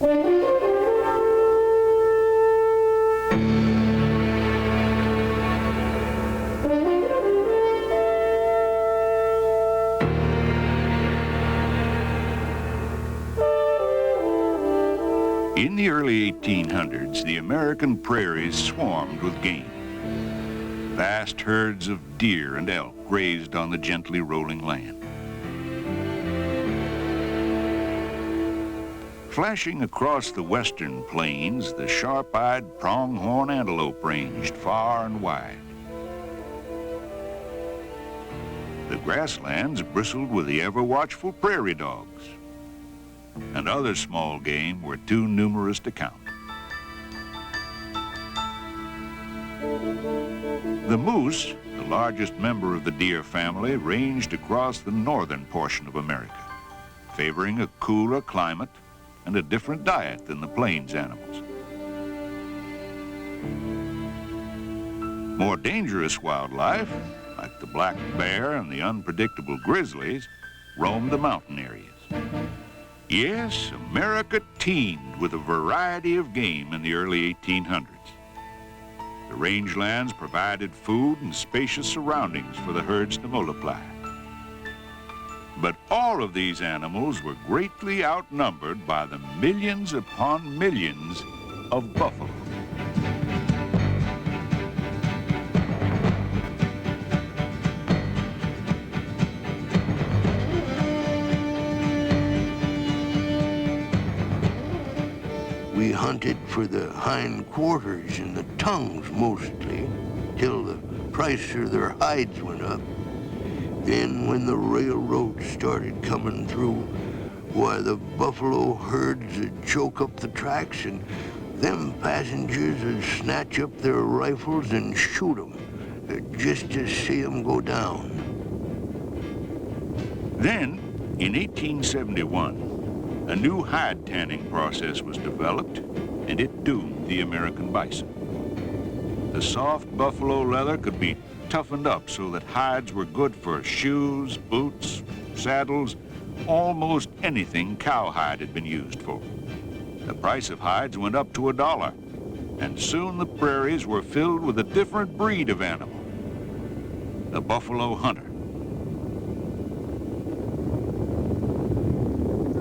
In the early 1800s, the American prairies swarmed with game. Vast herds of deer and elk grazed on the gently rolling land. Flashing across the western plains, the sharp-eyed pronghorn antelope ranged far and wide. The grasslands bristled with the ever-watchful prairie dogs, and other small game were too numerous to count. The moose, the largest member of the deer family, ranged across the northern portion of America, favoring a cooler climate and a different diet than the plains animals. More dangerous wildlife, like the black bear and the unpredictable grizzlies, roamed the mountain areas. Yes, America teemed with a variety of game in the early 1800s. The rangelands provided food and spacious surroundings for the herds to multiply. But all of these animals were greatly outnumbered by the millions upon millions of buffalo. We hunted for the hind quarters and the tongues mostly, till the price of their hides went up. Then when the railroad started coming through, why, the buffalo herds would choke up the tracks, and them passengers would snatch up their rifles and shoot 'em, just to see 'em go down. Then, in 1871, a new hide tanning process was developed, and it doomed the American bison. The soft buffalo leather could be toughened up so that hides were good for shoes, boots, saddles, almost anything cowhide had been used for. The price of hides went up to $1, and soon the prairies were filled with a different breed of animal, the buffalo hunter.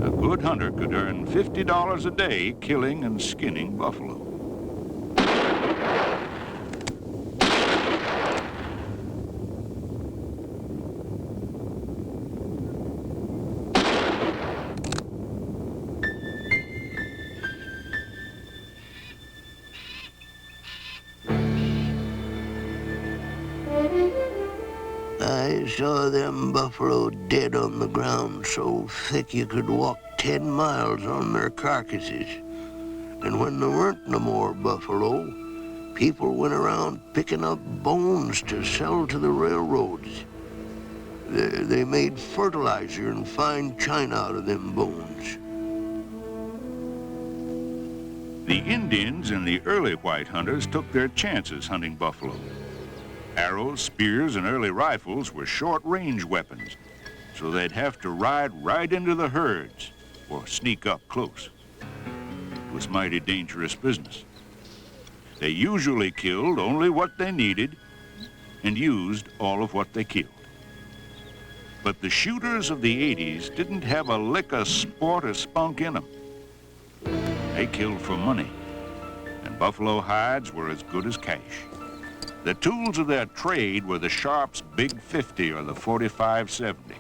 A good hunter could earn $50 a day killing and skinning buffalo. I saw them buffalo dead on the ground so thick you could walk 10 miles on their carcasses. And when there weren't no more buffalo, people went around picking up bones to sell to the railroads. They made fertilizer and fine china out of them bones. The Indians and the early white hunters took their chances hunting buffalo. Arrows, spears, and early rifles were short-range weapons, so they'd have to ride right into the herds or sneak up close. It was mighty dangerous business. They usually killed only what they needed and used all of what they killed. But the shooters of the 80s didn't have a lick of sport or spunk in them. They killed for money, and buffalo hides were as good as cash. The tools of their trade were the Sharp's Big 50 or the 45-70.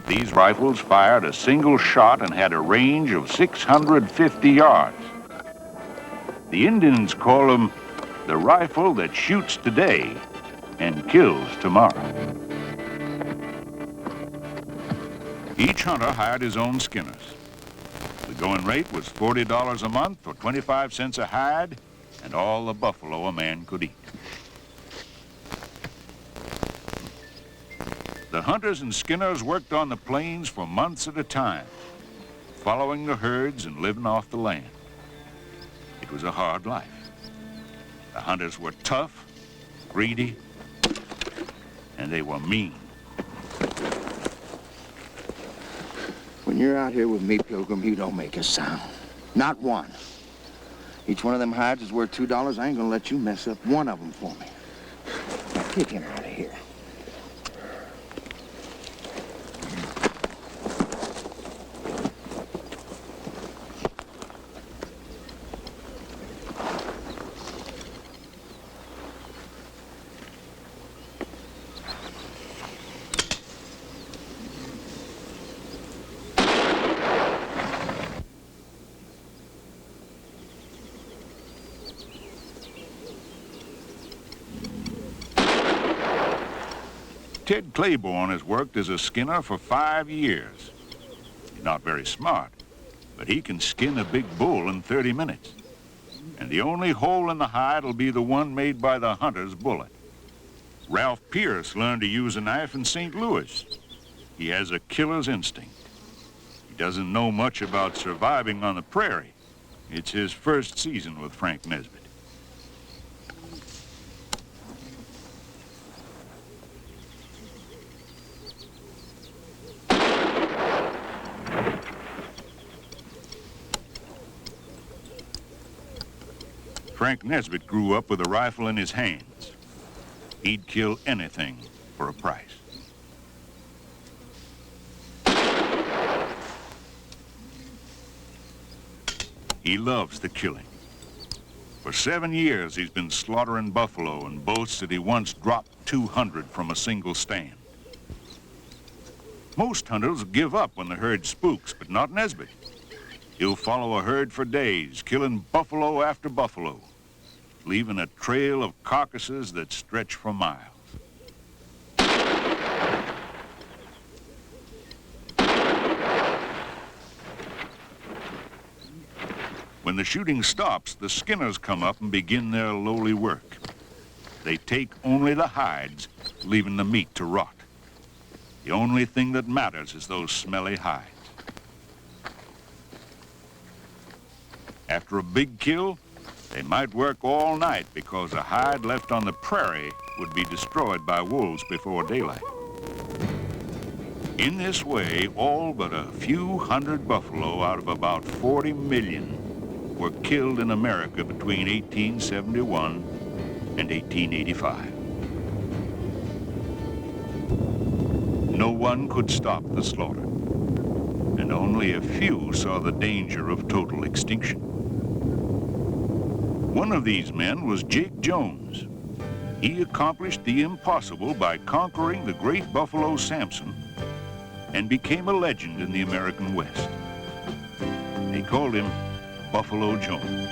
These rifles fired a single shot and had a range of 650 yards. The Indians call them the rifle that shoots today and kills tomorrow. Each hunter hired his own skinners. The going rate was $40 a month or 25 cents a hide, and all the buffalo a man could eat. The hunters and skinners worked on the plains for months at a time, following the herds and living off the land. It was a hard life. The hunters were tough, greedy, and they were mean. When you're out here with me, Pilgrim, you don't make a sound. Not one. Each one of them hides is worth $2. I ain't gonna let you mess up one of them for me. Now, kick him out of here. Ted Claiborne has worked as a skinner for 5 years. He's not very smart, but he can skin a big bull in 30 minutes. And the only hole in the hide will be the one made by the hunter's bullet. Ralph Pierce learned to use a knife in St. Louis. He has a killer's instinct. He doesn't know much about surviving on the prairie. It's his first season with Frank Nesbitt. Frank Nesbitt grew up with a rifle in his hands. He'd kill anything for a price. He loves the killing. For 7 years, he's been slaughtering buffalo and boasts that he once dropped 200 from a single stand. Most hunters give up when the herd spooks, but not Nesbitt. He'll follow a herd for days, killing buffalo after buffalo, leaving a trail of carcasses that stretch for miles. When the shooting stops, the skinners come up and begin their lowly work. They take only the hides, leaving the meat to rot. The only thing that matters is those smelly hides. After a big kill, they might work all night because a hide left on the prairie would be destroyed by wolves before daylight. In this way, all but a few hundred buffalo out of about 40 million were killed in America between 1871 and 1885. No one could stop the slaughter, and only a few saw the danger of total extinction. One of these men was Jake Jones. He accomplished the impossible by conquering the great buffalo Samson and became a legend in the American West. They called him Buffalo Jones.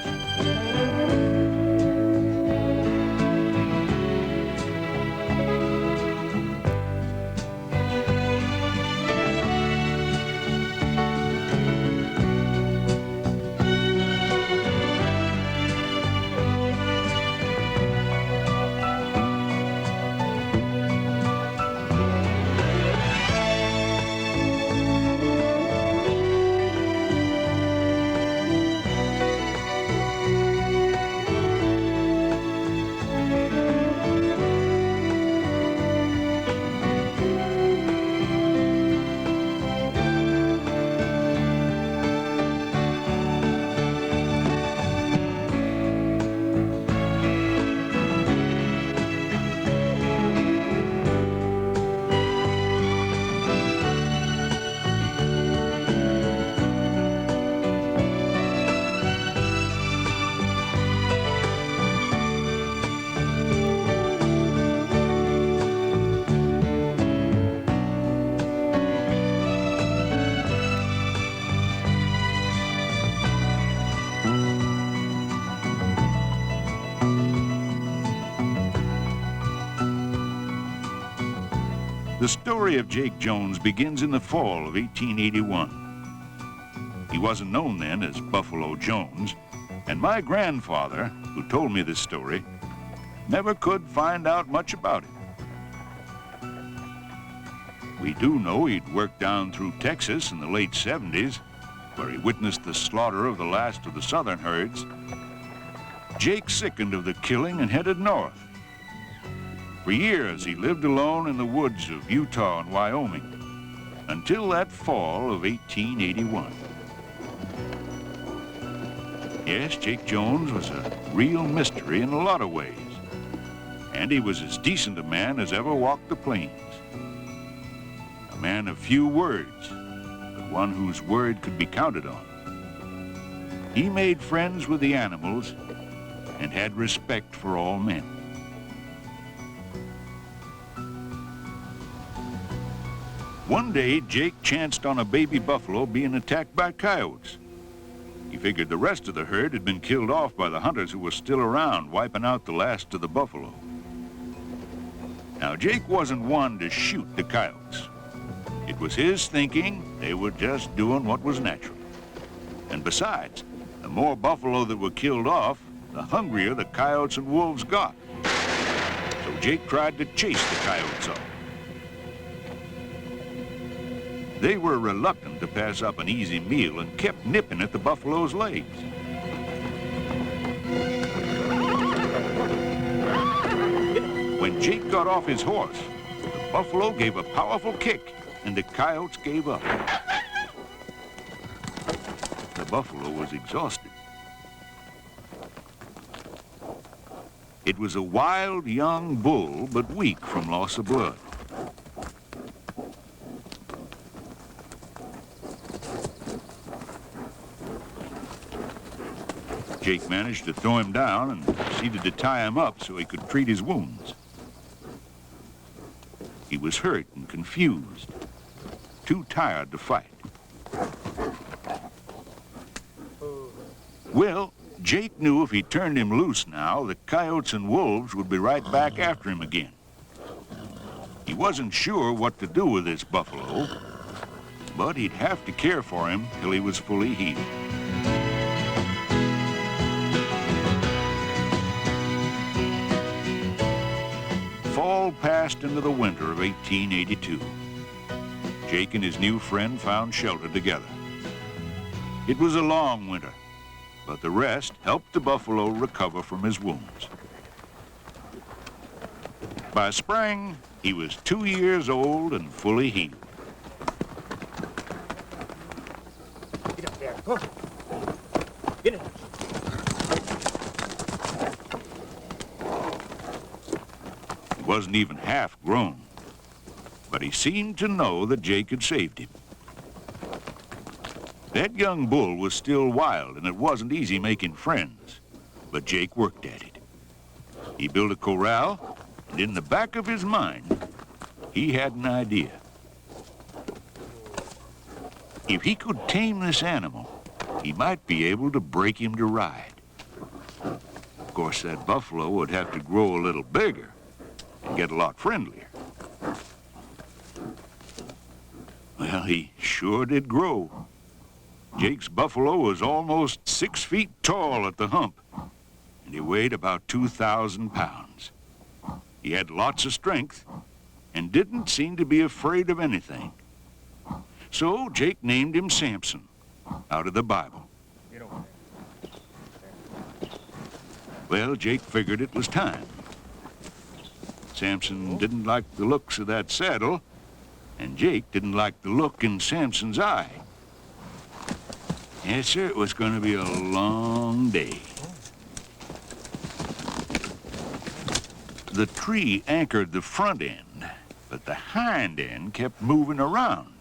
The story of Jake Jones begins in the fall of 1881. He wasn't known then as Buffalo Jones, and my grandfather, who told me this story, never could find out much about it. We do know he'd worked down through Texas in the late 70s, where he witnessed the slaughter of the last of the southern herds. Jake sickened of the killing and headed north. For years, he lived alone in the woods of Utah and Wyoming, until that fall of 1881. Yes, Jake Jones was a real mystery in a lot of ways. And he was as decent a man as ever walked the plains. A man of few words, but one whose word could be counted on. He made friends with the animals and had respect for all men. One day, Jake chanced on a baby buffalo being attacked by coyotes. He figured the rest of the herd had been killed off by the hunters who were still around, wiping out the last of the buffalo. Now, Jake wasn't one to shoot the coyotes. It was his thinking they were just doing what was natural. And besides, the more buffalo that were killed off, the hungrier the coyotes and wolves got. So Jake tried to chase the coyotes off. They were reluctant to pass up an easy meal and kept nipping at the buffalo's legs. When Jake got off his horse, the buffalo gave a powerful kick and the coyotes gave up. The buffalo was exhausted. It was a wild young bull, but weak from loss of blood. Jake managed to throw him down and proceeded to tie him up so he could treat his wounds. He was hurt and confused, too tired to fight. Well, Jake knew if he turned him loose now, the coyotes and wolves would be right back after him again. He wasn't sure what to do with this buffalo, but he'd have to care for him till he was fully healed. Fall passed into the winter of 1882. Jake and his new friend found shelter together. It was a long winter, but the rest helped the buffalo recover from his wounds. By spring, he was 2 years old and fully healed. Get up there, go. Get it. He wasn't even half grown, but he seemed to know that Jake had saved him. That young bull was still wild, and it wasn't easy making friends, but Jake worked at it. He built a corral, and in the back of his mind, he had an idea. If he could tame this animal, he might be able to break him to ride. Of course, that buffalo would have to grow a little bigger and get a lot friendlier. Well, he sure did grow. Jake's buffalo was almost 6 feet tall at the hump, and he weighed about 2,000 pounds. He had lots of strength and didn't seem to be afraid of anything. So Jake named him Samson, out of the Bible. Well, Jake figured it was time. Samson didn't like the looks of that saddle, and Jake didn't like the look in Samson's eye. Yes, sir, it was going to be a long day. The tree anchored the front end, but the hind end kept moving around.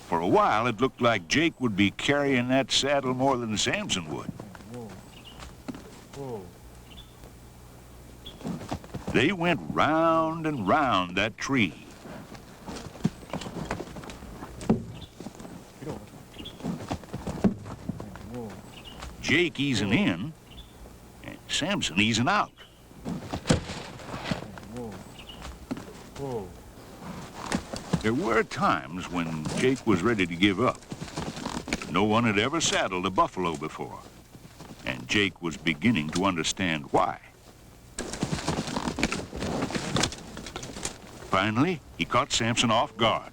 For a while, it looked like Jake would be carrying that saddle more than Samson would. They went round and round that tree. Jake easing in, and Samson easing out. There were times when Jake was ready to give up. No one had ever saddled a buffalo before, and Jake was beginning to understand why. Finally, he caught Samson off guard.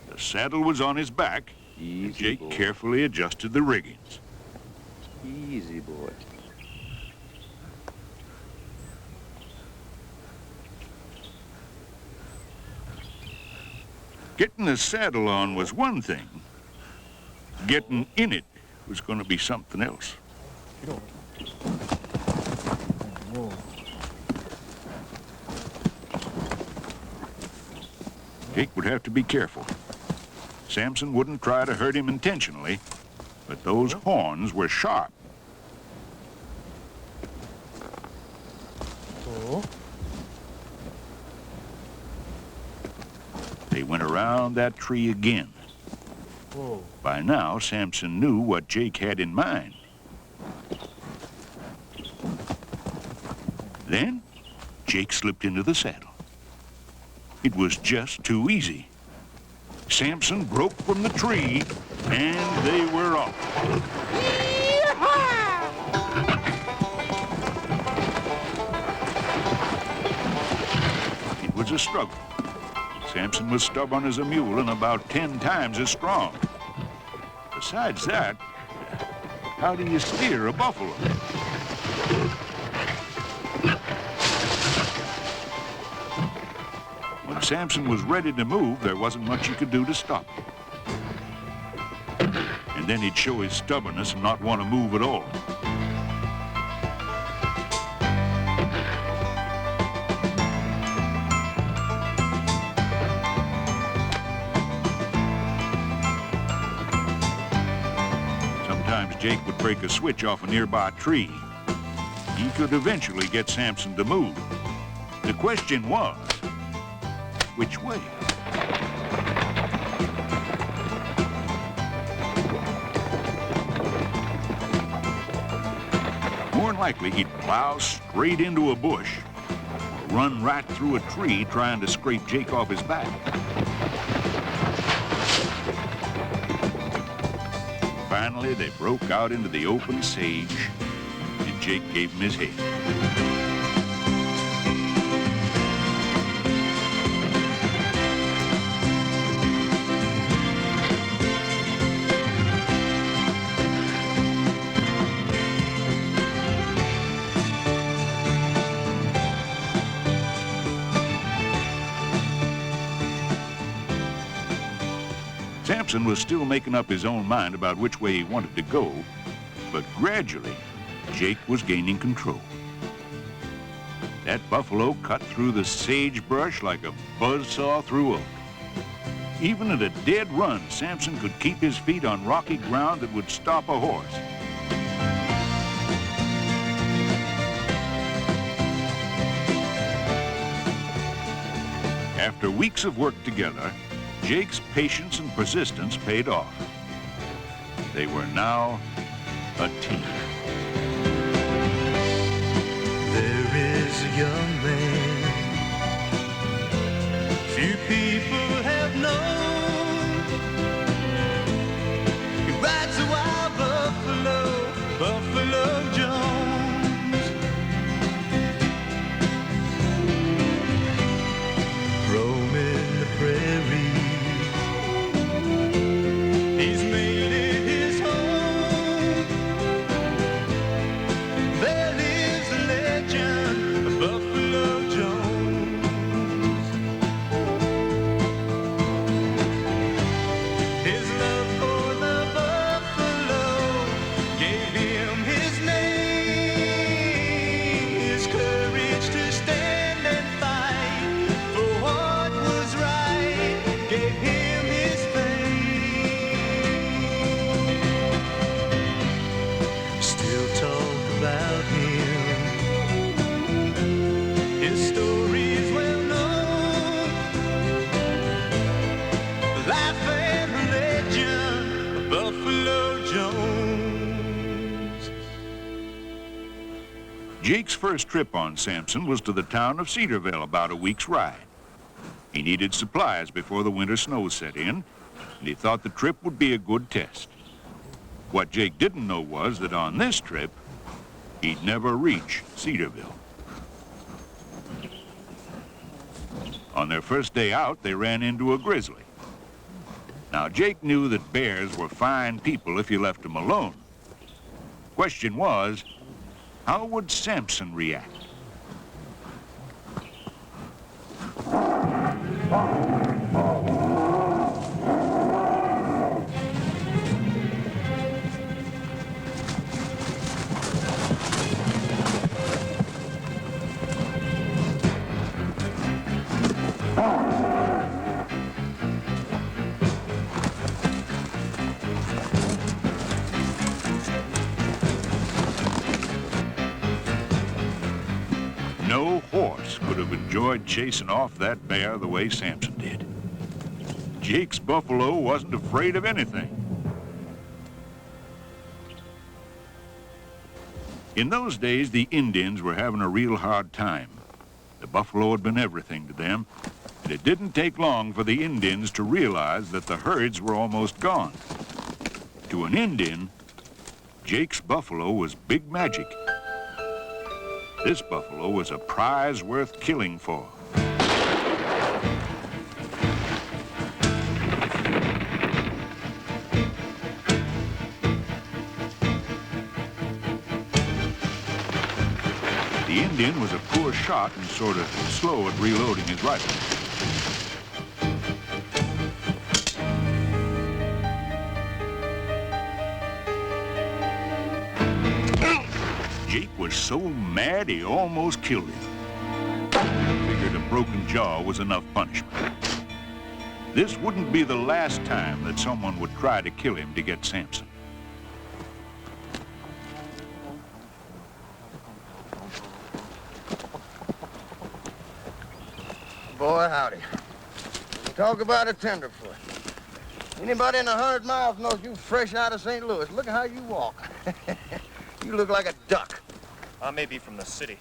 The saddle was on his back, and Jake carefully adjusted the riggings. Easy, boy. Getting the saddle on was one thing. Getting in it was going to be something else. Get over. Whoa. Jake would have to be careful. Samson wouldn't try to hurt him intentionally, but those horns were sharp. Oh. They went around that tree again. Whoa. By now, Samson knew what Jake had in mind. Then, Jake slipped into the saddle. It was just too easy. Samson broke from the tree, and they were off. It was a struggle. Samson was stubborn as a mule and about 10 times as strong. Besides that, how do you steer a buffalo? When Samson was ready to move, there wasn't much you could do to stop him. And then he'd show his stubbornness and not want to move at all. Sometimes Jake would break a switch off a nearby tree. He could eventually get Samson to move. The question was, which way? More than likely, he'd plow straight into a bush or run right through a tree trying to scrape Jake off his back. Finally, they broke out into the open sage, and Jake gave him his head. Samson was still making up his own mind about which way he wanted to go, but gradually, Jake was gaining control. That buffalo cut through the sagebrush like a buzzsaw through oak. Even at a dead run, Samson could keep his feet on rocky ground that would stop a horse. After weeks of work together, Jake's patience and persistence paid off. They were now a team. There is a young man few people have known. He rides a wild buffalo, Buffalo Jones. Roaming the prairie, he's made it his home. There lives a legend of Buffalo Jones. His love for the buffalo gave him his name. His courage to stand and fight for what was right gave him his fame. Still talk about him. His story is well known. Life and legend of Buffalo Jones. Jake's first trip on Samson was to the town of Cedarville, about a week's ride. He needed supplies before the winter snow set in, and he thought the trip would be a good test. What Jake didn't know was that on this trip, he'd never reach Cedarville. On their first day out, they ran into a grizzly. Now, Jake knew that bears were fine people if you left them alone. Question was, how would Samson react? enjoyed chasing off that bear the way Samson did. Jake's buffalo wasn't afraid of anything. In those days, the Indians were having a real hard time. The buffalo had been everything to them, and it didn't take long for the Indians to realize that the herds were almost gone. To an Indian, Jake's buffalo was big magic. This buffalo was a prize worth killing for. The Indian was a poor shot and sort of slow at reloading his rifle. Jake was so mad he almost killed him. Figured a broken jaw was enough punishment. This wouldn't be the last time that someone would try to kill him to get Samson. Boy, howdy. Talk about a tenderfoot. Anybody in 100 miles knows you fresh out of St. Louis. Look at how you walk. You look like a duck. I may be from the city,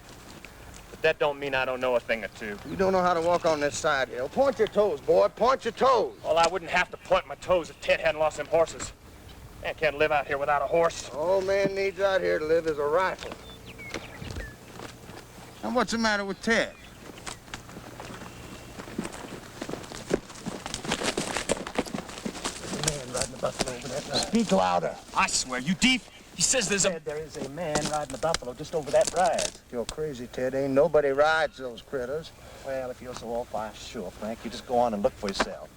but that don't mean I don't know a thing or two. You don't know how to walk on this side hill. Point your toes, boy. Point your toes. Well, I wouldn't have to point my toes if Ted hadn't lost them horses. Man can't live out here without a horse. All man needs out here to live is a rifle. And what's the matter with Ted? Speak louder. I swear, you deep. He says there's Ted, there is a man riding a buffalo just over that rise. You're crazy, Ted. Ain't nobody rides those critters. Well, if you're so all-fire sure, Frank, you just go on and look for yourself.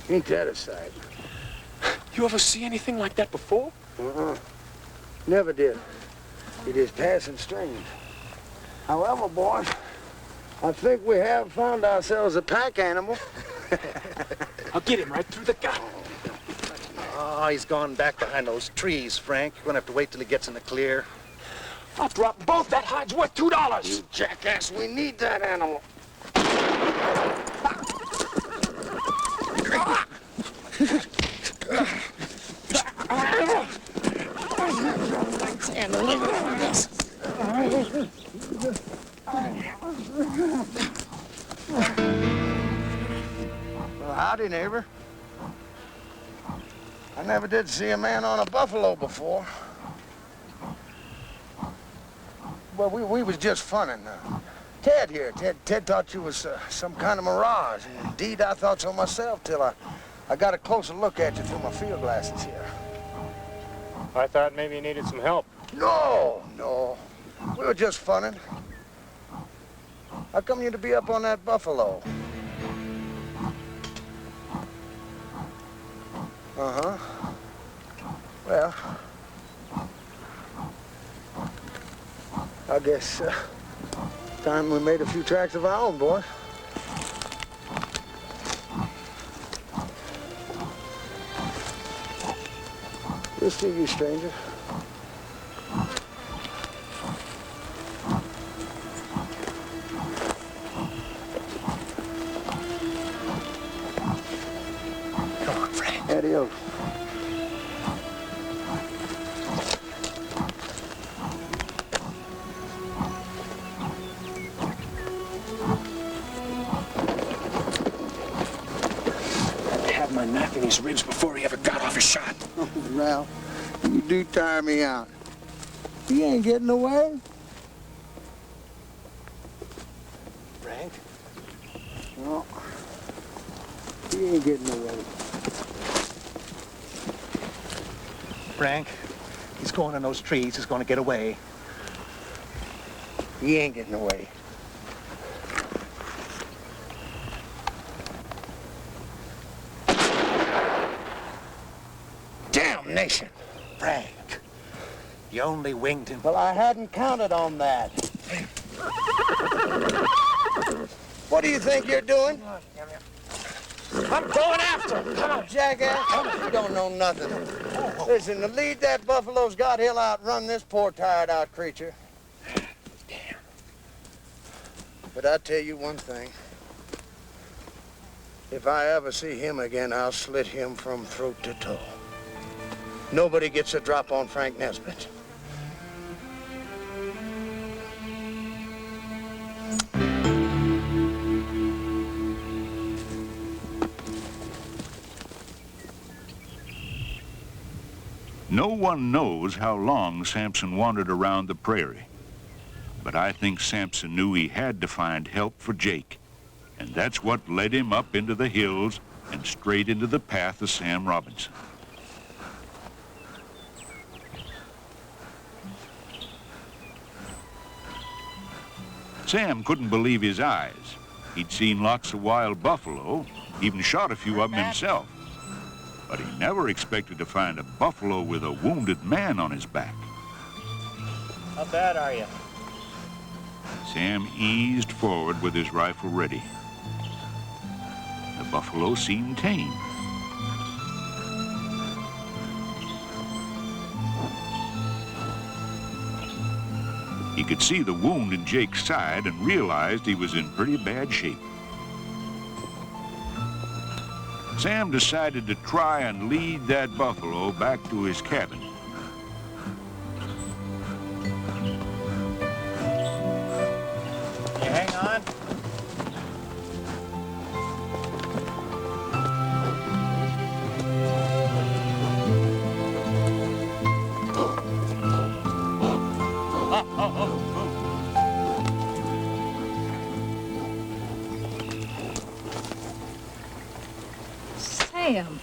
Ain't that a sight? You ever see anything like that before? Never did. It is passing strange. However, boys, I think we have found ourselves a pack animal. I'll get him right through the gut. Oh, he's gone back behind those trees, Frank. You're gonna have to wait till he gets in the clear. I'll drop both. That hide's worth $2. You jackass, we need that animal. Well, howdy, neighbor. I never did see a man on a buffalo before. Well, we was just funning. Ted here, Ted thought you was some kind of mirage. And indeed, I thought so myself till I got a closer look at you through my field glasses here. I thought maybe you needed some help. No. We were just funning. How come you to be up on that buffalo? Uh-huh. Well, I guess time we made a few tracks of our own, boy. We'll see you, stranger. Come on, Frank. Adios. Had my knife in his ribs before he ever got off his shot. Oh, Ralph, you do tire me out. He ain't getting away. Frank? No, he ain't getting away. Frank, he's going in those trees. He's going to get away. He ain't getting away. Damnation. Frank, you only winged him. Well, I hadn't counted on that. What do you think you're doing? I'm going after him. Come on. Jackass, you don't know nothing. Listen, to lead that buffalo's got, he'll outrun this poor tired-out creature. Damn. But I tell you one thing. If I ever see him again, I'll slit him from throat to toe. Nobody gets a drop on Frank Nesbitt. No one knows how long Samson wandered around the prairie. But I think Samson knew he had to find help for Jake. And that's what led him up into the hills and straight into the path of Sam Robinson. Sam couldn't believe his eyes. He'd seen lots of wild buffalo, even shot a few of them himself. But he never expected to find a buffalo with a wounded man on his back. How bad are you? Sam eased forward with his rifle ready. The buffalo seemed tame. He could see the wound in Jake's side and realized he was in pretty bad shape. Sam decided to try and lead that buffalo back to his cabin. You hang on. Sam,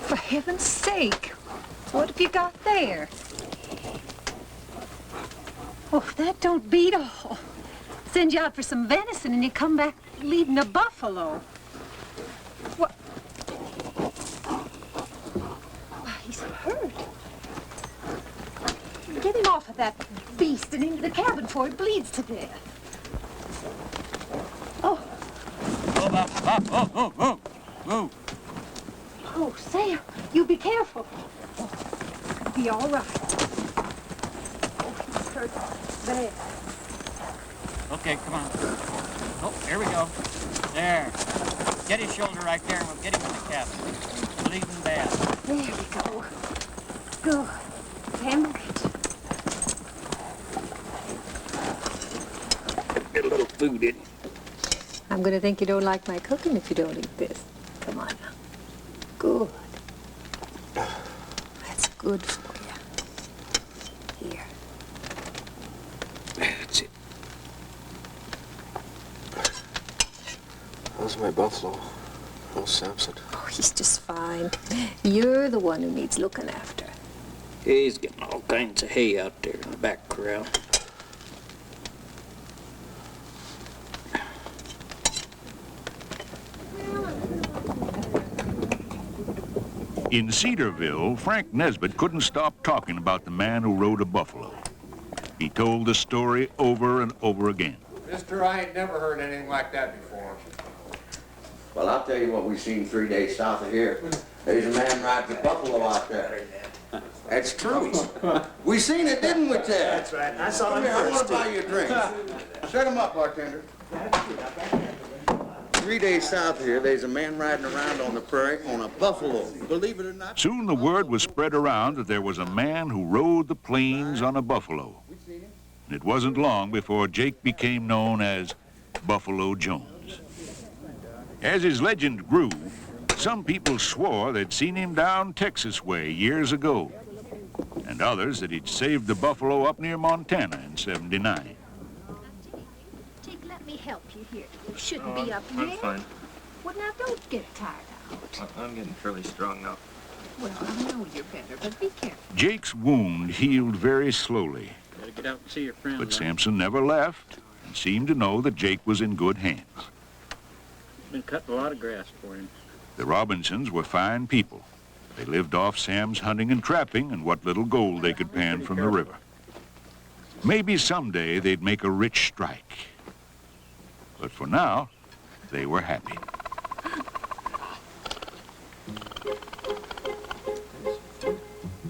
for heaven's sake, what have you got there? Oh, that don't beat all. Send you out for some venison and you come back leading a buffalo. What? Why, he's hurt. Get him off of that beast and into the cabin before he bleeds to death. Oh. Move. Oh, Sam, you be careful. It'll be all right. Oh, he's hurt bad. Okay, come on. Oh, here we go. There. Get his shoulder right there and we'll get him in the cabin. Bleeding bad. There we go. Good. Handle it. Get a little food in. I'm going to think you don't like my cooking if you don't eat this. Come on now. Good. That's good for you. Here. That's it. How's my buffalo? How's Samson? Oh, he's just fine. You're the one who needs looking after. He's getting all kinds of hay out there in the back corral. In Cedarville, Frank Nesbitt couldn't stop talking about the man who rode a buffalo. He told the story over and over again. Mister, I ain't never heard anything like that before. Well, I'll tell you what we seen 3 days south of here. There's a man riding a buffalo out there. That's true. We seen it, didn't we, Ted? That's right. I saw him Come here, I want first, to buy you a drink. Set him up, bartender. 3 days south of here, there's a man riding around on the prairie on a buffalo. Believe it or not. Soon the word was spread around that there was a man who rode the plains on a buffalo. And it wasn't long before Jake became known as Buffalo Jones. As his legend grew, some people swore they'd seen him down Texas way years ago, and others that he'd saved the buffalo up near Montana in '79. Jake, let me help you here. You shouldn't be up there. I'm fine. Well, now, don't get tired out. I'm getting fairly strong now. Well, I know you're better, but be careful. Jake's wound healed very slowly, Gotta get out and see your friend. but Samson never left and seemed to know that Jake was in good hands. Been cutting a lot of grass for him. The Robinsons were fine people. They lived off Sam's hunting and trapping and what little gold they could pan from the river. Maybe someday they'd make a rich strike. But for now, they were happy.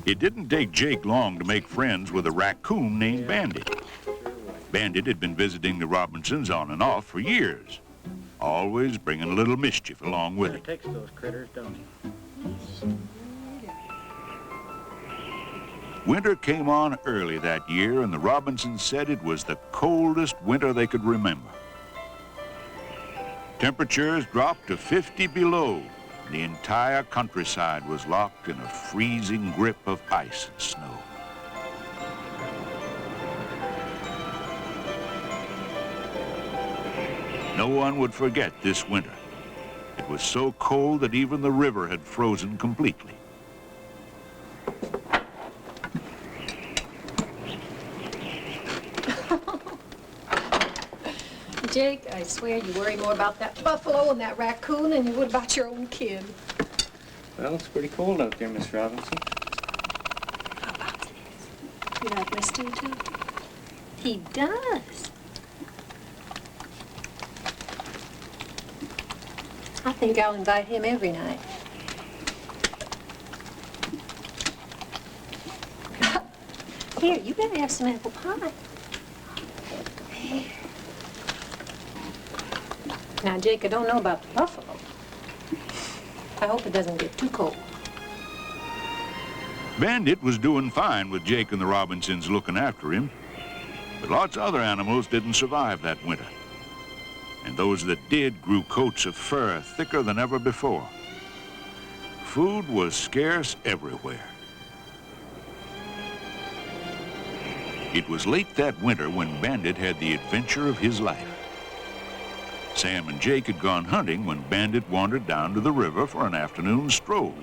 It didn't take Jake long to make friends with a raccoon named Bandit. Bandit had been visiting the Robinsons on and off for years, always bringing a little mischief along with him. Takes those critters, don't he? Winter came on early that year, and the Robinsons said it was the coldest winter they could remember. Temperatures dropped to 50 below. The entire countryside was locked in a freezing grip of ice and snow. No one would forget this winter. It was so cold that even the river had frozen completely. Jake, I swear you worry more about that buffalo and that raccoon than you would about your own kid. Well, it's pretty cold out there, Miss Robinson. How about this? You like listening to him? He does. I think I'll invite him every night. Here, you better have some apple pie. Here. Now, Jake, I don't know about the buffalo. I hope it doesn't get too cold. Bandit was doing fine with Jake and the Robinsons looking after him, but lots of other animals didn't survive that winter. And those that did grew coats of fur thicker than ever before. Food was scarce everywhere. It was late that winter when Bandit had the adventure of his life. Sam and Jake had gone hunting when Bandit wandered down to the river for an afternoon stroll.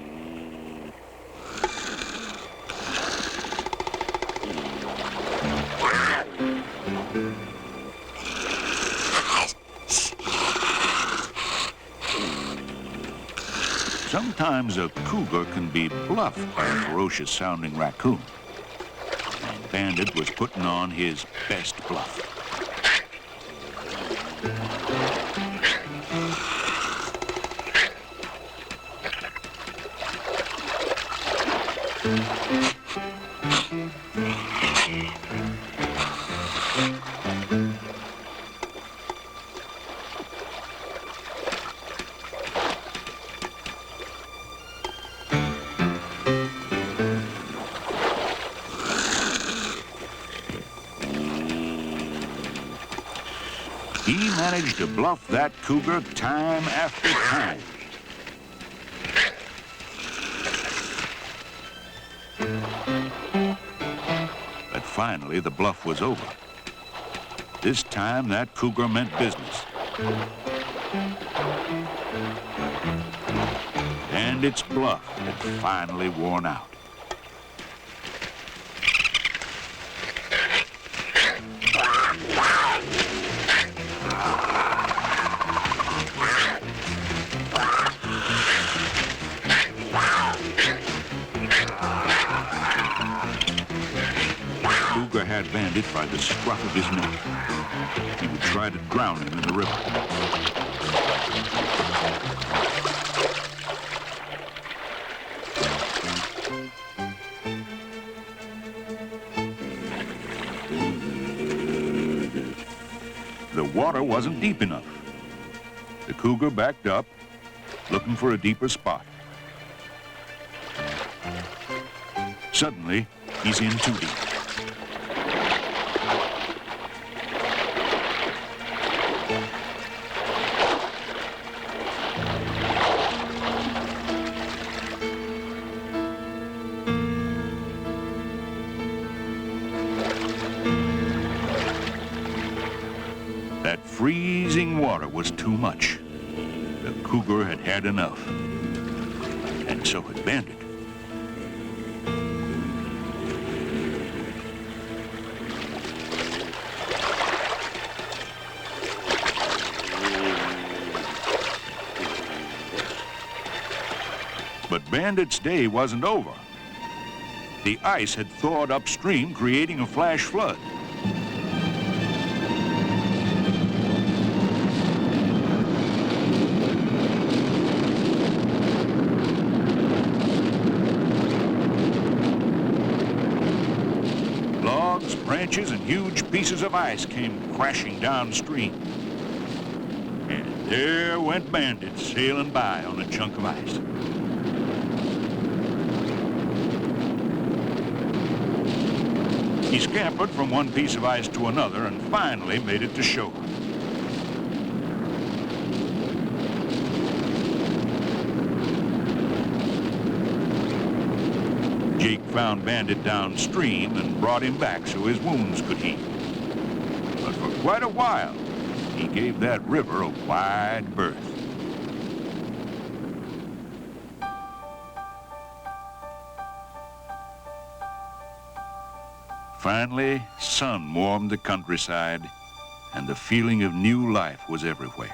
Sometimes a cougar can be bluffed by a ferocious-sounding raccoon. And Bandit was putting on his best bluff. He managed to bluff that cougar time after time. But finally, the bluff was over. This time, that cougar meant business. And its bluff had finally worn out. Cougar had Bandit by the scruff of his neck. He would try to drown him in the river. The water wasn't deep enough. The cougar backed up, looking for a deeper spot. Suddenly, he's in too deep. That freezing water was too much. The cougar had had enough, and so had Bandit. But Bandit's day wasn't over. The ice had thawed upstream, creating a flash flood. branches and huge pieces of ice came crashing downstream. And there went Bandit sailing by on a chunk of ice. He scampered from one piece of ice to another and finally made it to shore. Jake found Bandit downstream and brought him back so his wounds could heal. But for quite a while, he gave that river a wide berth. Finally, sun warmed the countryside, and the feeling of new life was everywhere.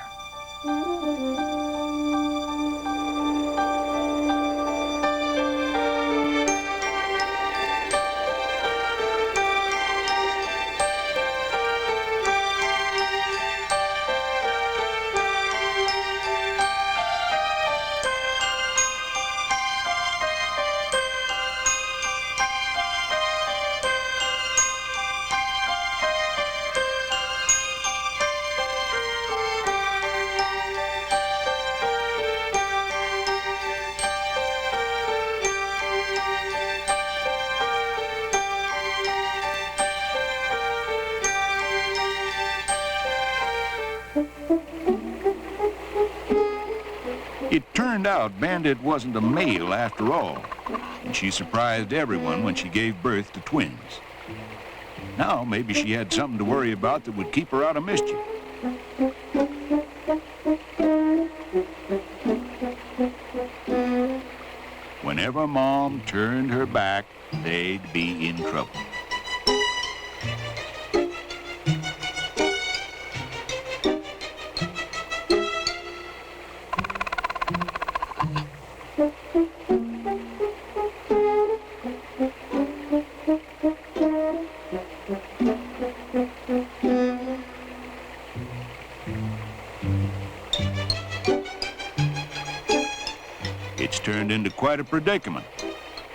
It turned out Bandit wasn't a male after all, and she surprised everyone when she gave birth to twins. Now maybe she had something to worry about that would keep her out of mischief. Whenever Mom turned her back, they'd be in trouble. It's turned into quite a predicament.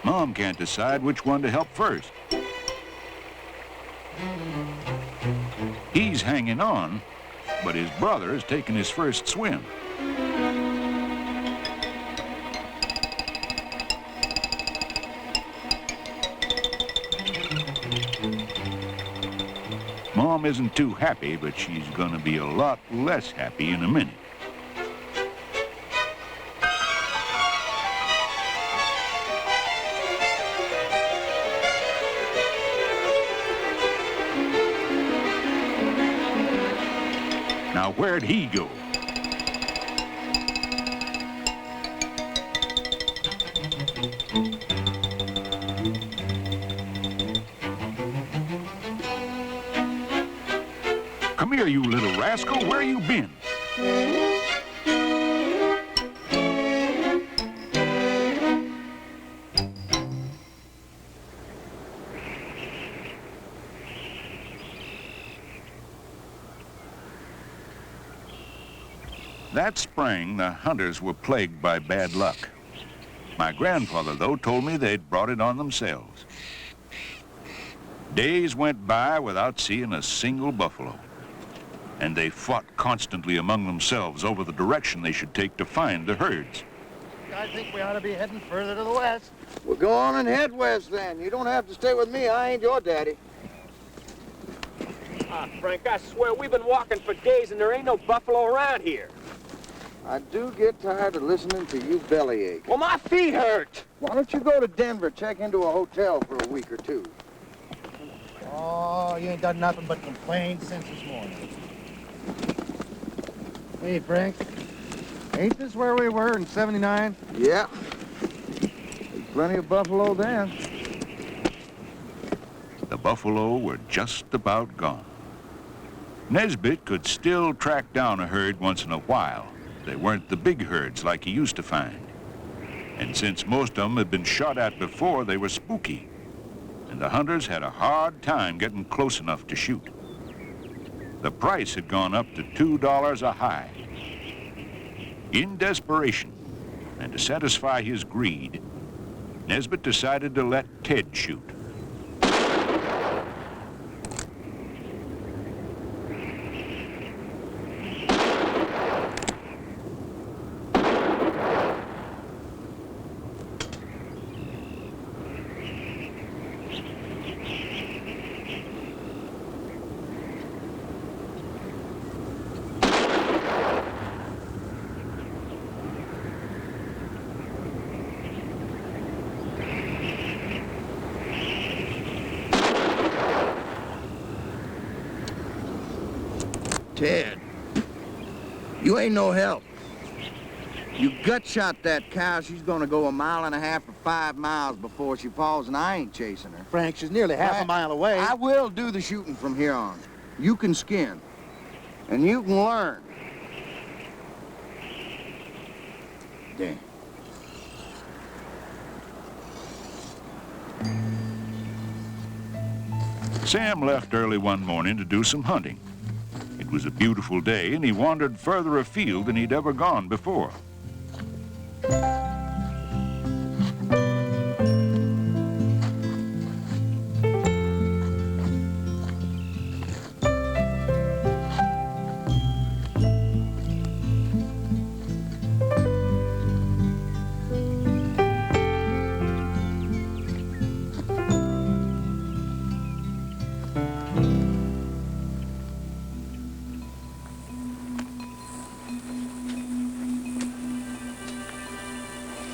Mom can't decide which one to help first. He's hanging on, but his brother is taking his first swim. Mom isn't too happy, but she's gonna be a lot less happy in a minute. Now, where'd he go? Come here, you little rascal. Where you been? That spring, the hunters were plagued by bad luck. My grandfather, though, told me they'd brought it on themselves. Days went by without seeing a single buffalo, and they fought constantly among themselves over the direction they should take to find the herds. I think we ought to be heading further to the west. We'll go on and head west then. You don't have to stay with me. I ain't your daddy. Ah, Frank, I swear we've been walking for days and there ain't no buffalo around here. I do get tired of listening to you bellyache. Well, my feet hurt. Why don't you go to Denver, check into a hotel for a week or two? Oh, you ain't done nothing but complain since this morning. Hey, Frank, ain't this where we were in '79? Yeah. There's plenty of buffalo then. The buffalo were just about gone. Nesbitt could still track down a herd once in a while. They weren't the big herds like he used to find. And since most of them had been shot at before, they were spooky. And the hunters had a hard time getting close enough to shoot. The price had gone up to $2 a hide. In desperation, and to satisfy his greed, Nesbitt decided to let Ted shoot. Ted, you ain't no help. You gut shot that cow, she's gonna go 1.5 miles or 5 miles before she falls, and I ain't chasing her. Frank, she's nearly half a mile away. I will do the shooting from here on. You can skin, and you can learn. There. Sam left early one morning to do some hunting. It was a beautiful day, and he wandered further afield than he'd ever gone before.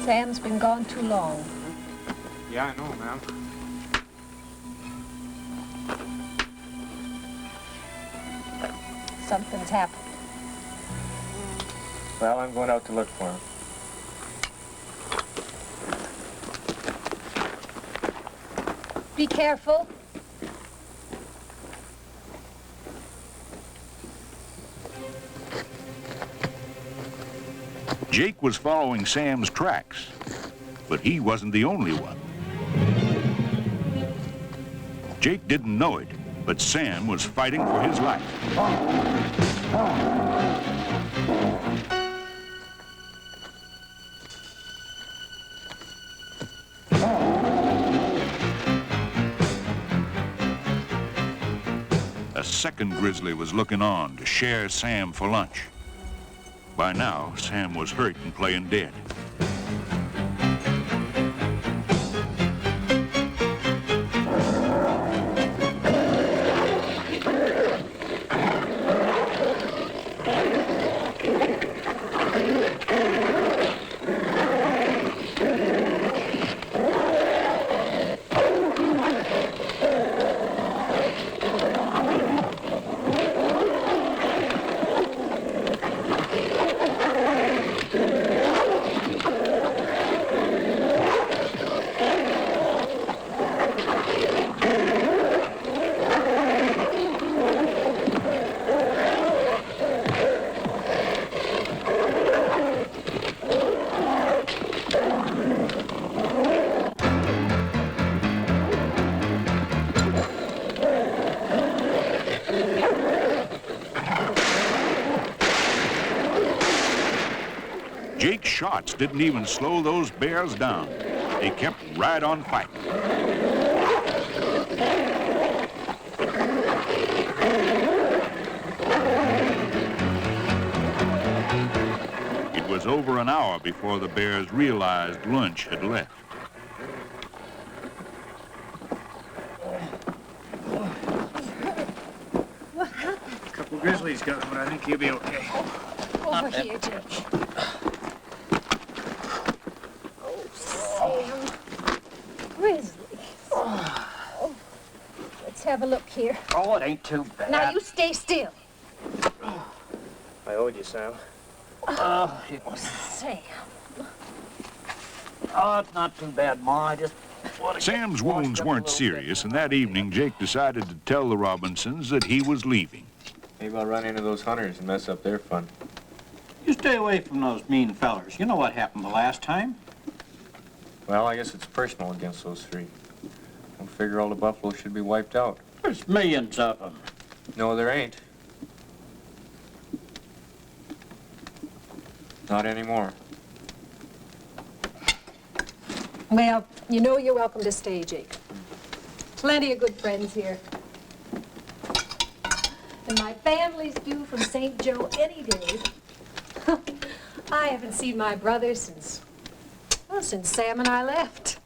Sam's been gone too long. Yeah, I know, ma'am. Something's happened. Well, I'm going out to look for him. Be careful. Jake was following Sam's tracks, but he wasn't the only one. Jake didn't know it, but Sam was fighting for his life. A second grizzly was looking on to share Sam for lunch. By now, Sam was hurt and playing dead. Jake's shots didn't even slow those bears down. They kept right on fighting. It was over an hour before the bears realized lunch had left. What happened? A couple grizzlies got him, but I think he'll be okay. Over here, Jake. Oh, Sam. Grizzlies. Oh. Let's have a look here. Oh, it ain't too bad. Now you stay still. I owed you, Sam. Oh, Sam. it's not too bad, Ma. I just want to Sam's wounds weren't serious, and that evening Jake decided to tell the Robinsons that he was leaving. Maybe I'll run into those hunters and mess up their fun. You stay away from those mean fellers. You know what happened the last time. Well, I guess it's personal against those three. I figure all the buffalo should be wiped out. There's millions of them. No, there ain't. Not anymore. Well, you know you're welcome to stay, Jake. Plenty of good friends here. And my family's due from St. Joe any day. I haven't seen my brother since Sam and I left.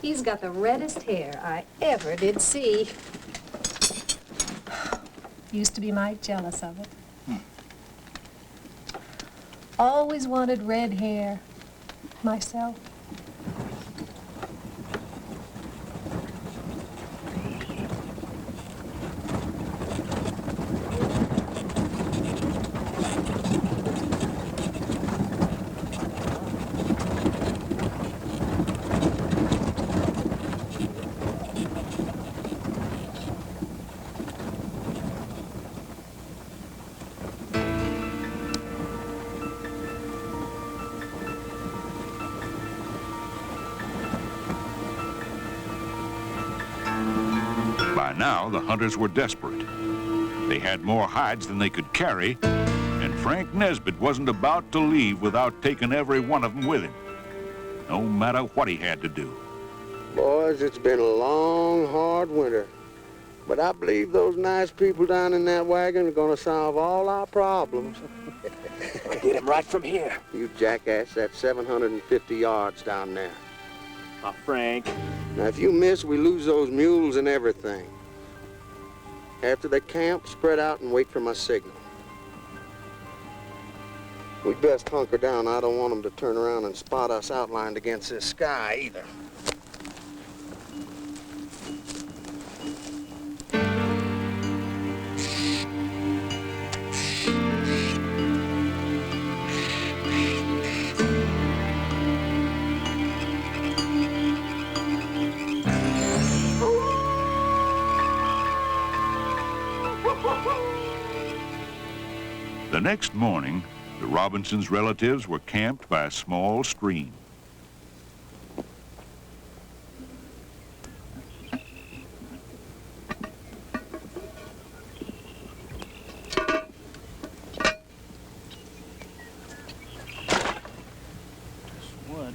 He's got the reddest hair I ever did see. Used to be mighty jealous of it. Always wanted red hair myself. now the hunters were desperate. They had more hides than they could carry, and Frank Nesbitt wasn't about to leave without taking every one of them with him, no matter what he had to do. Boys, it's been a long, hard winter. But I believe those nice people down in that wagon are gonna solve all our problems. Get him right from here. You jackass, that's 750 yards down there. Oh, Frank. Now, if you miss, we lose those mules and everything. After they camp, spread out and wait for my signal. We'd best hunker down. I don't want them to turn around and spot us outlined against this sky either. The next morning, the Robinsons' relatives were camped by a small stream. Wood.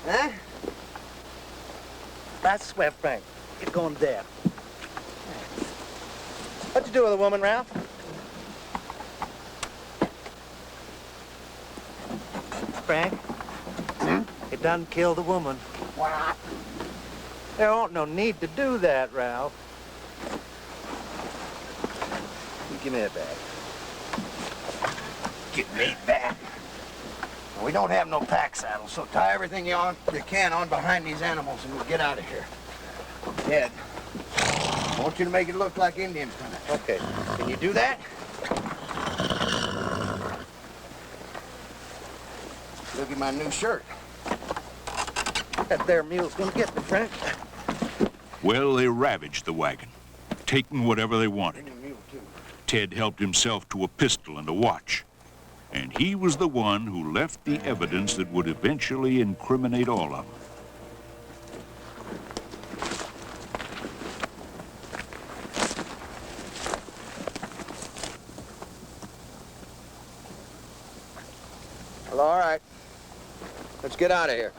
Huh? That's where, Frank. Get going there. What'd you do with the woman, Ralph? Frank? You done killed the woman. What? There ain't no need to do that, Ralph. You give me that bag. Get me back. We don't have no pack saddles, so tie everything you can on behind these animals and we'll get out of here. Ted, I want you to make it look like Indians coming. Okay. Can you do that? Look at my new shirt. That there mule's gonna get me, Frank. Well, they ravaged the wagon, taking whatever they wanted. And your mule, too. Ted helped himself to a pistol and a watch. And he was the one who left the evidence that would eventually incriminate all of them. Well, all right. Let's get out of here.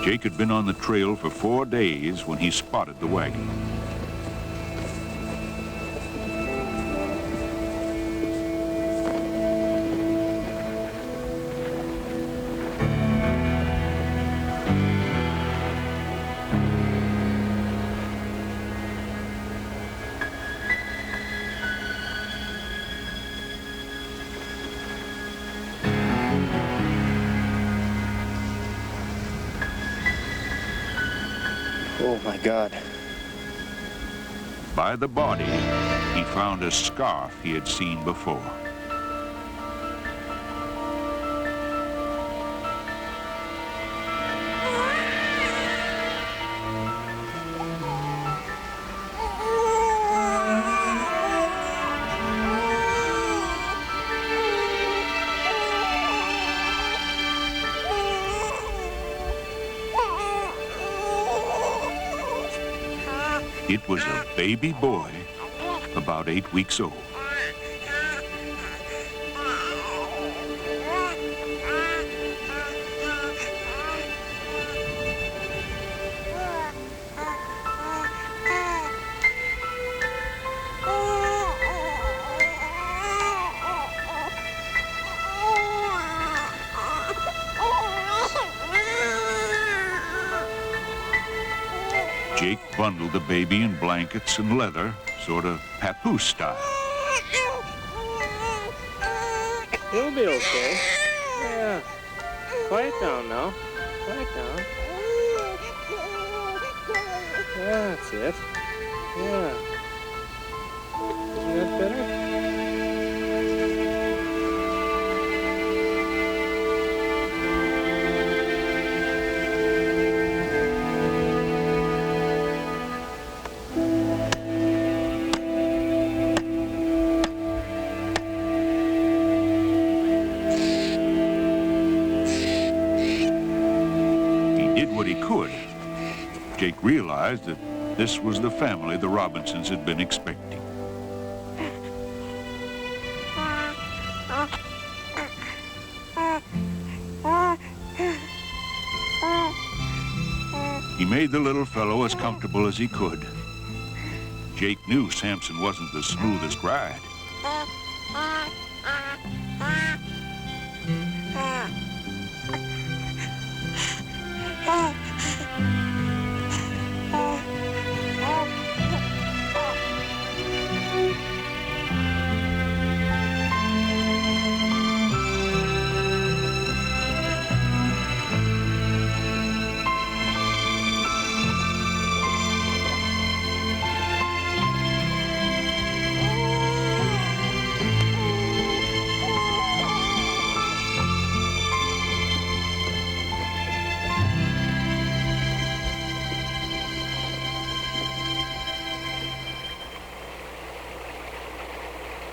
Jake had been on the trail for 4 days when he spotted the wagon. Oh, my God. By the body, he found a scarf he had seen before. It was a baby boy, about 8 weeks old. Jake bundled the baby in blankets and leather, sort of papoose style. He'll be okay. Yeah. Quiet down now. Quiet down. Yeah, that's it. Yeah. Isn't that better? What he could. Jake realized that this was the family the Robinsons had been expecting. He made the little fellow as comfortable as he could. Jake knew Samson wasn't the smoothest ride.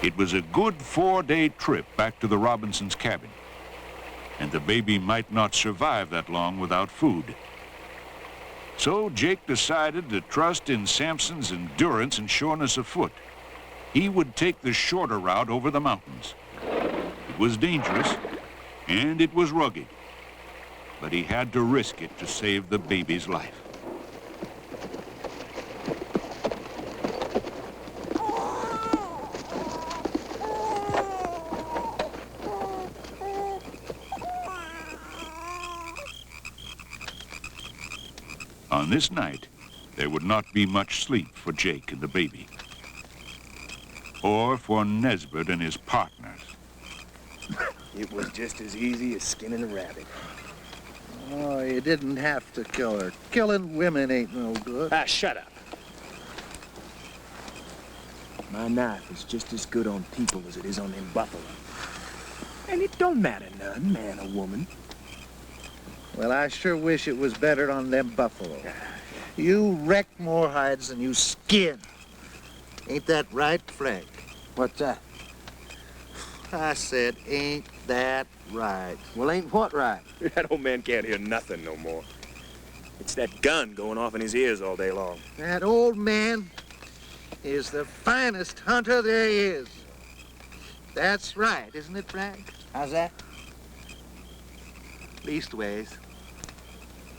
It was a good 4-day trip back to the Robinsons' cabin, and the baby might not survive that long without food. So Jake decided to trust in Samson's endurance and sureness of foot. He would take the shorter route over the mountains. It was dangerous, and it was rugged, but he had to risk it to save the baby's life. On this night, there would not be much sleep for Jake and the baby, or for Nesbitt and his partners. It was just as easy as skinning a rabbit. Oh, you didn't have to kill her. Killing women ain't no good. Ah, shut up. My knife is just as good on people as it is on them buffalo. And it don't matter none, man or woman. Well, I sure wish it was better on them buffalo. You wreck more hides than you skin. Ain't that right, Frank? What's that? I said, ain't that right? Well, ain't what right? That old man can't hear nothing no more. It's that gun going off in his ears all day long. That old man is the finest hunter there is. That's right, isn't it, Frank? How's that? Leastways,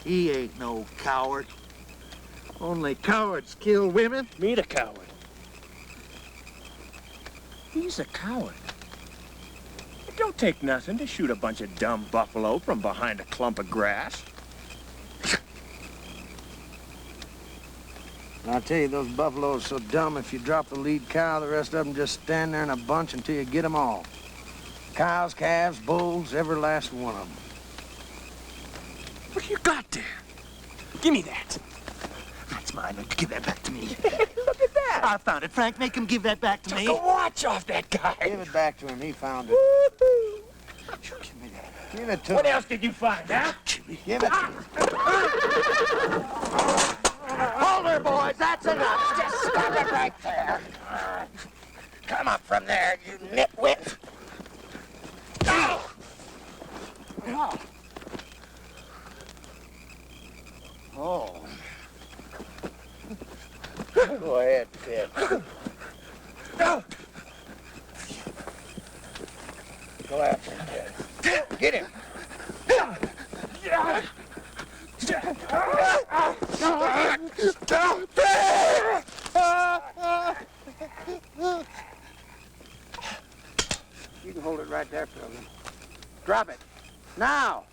He ain't no coward. Only cowards kill women. Me the coward. He's a coward. It don't take nothing to shoot a bunch of dumb buffalo from behind a clump of grass. I'll tell you, those buffaloes are so dumb, if you drop the lead cow, the rest of them just stand there in a bunch until you get them all. Cows, calves, bulls, every last one of them. What you got there? Give me that. That's mine. Give that back to me. Look at that. I found it, Frank. Make him give that back to me. Took a watch off that guy. Give it back to him. He found it. Give me that. Give it to What him. else did you find, huh? Give it to him. Hold her, boys. That's enough. Just stop it right there. Come up from there, you nitwit. Oh. Oh. Go ahead, Ted. Go after him, Ted. Get him. You can hold it right there, Pilgrim. Drop it. Now.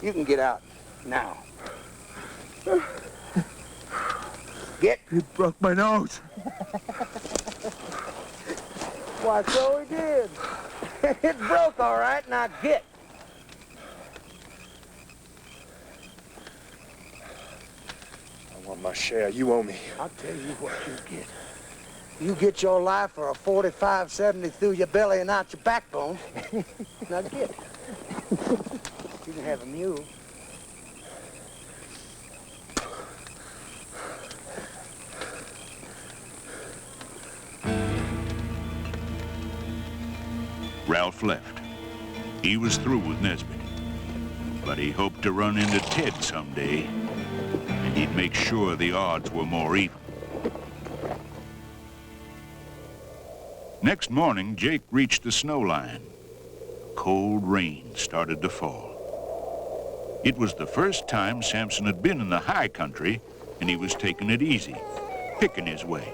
You can get out now. Get. You broke my nose. Why, so he did. It broke all right. Now get. I want my share. You owe me. I'll tell you what you get. You get your life for a 45-70 through your belly and out your backbone. Now get. You can have a mule. Ralph left. He was through with Nesbitt. But he hoped to run into Ted someday, and he'd make sure the odds were more even. Next morning, Jake reached the snow line. Cold rain started to fall. It was the first time Samson had been in the high country, and he was taking it easy, picking his way.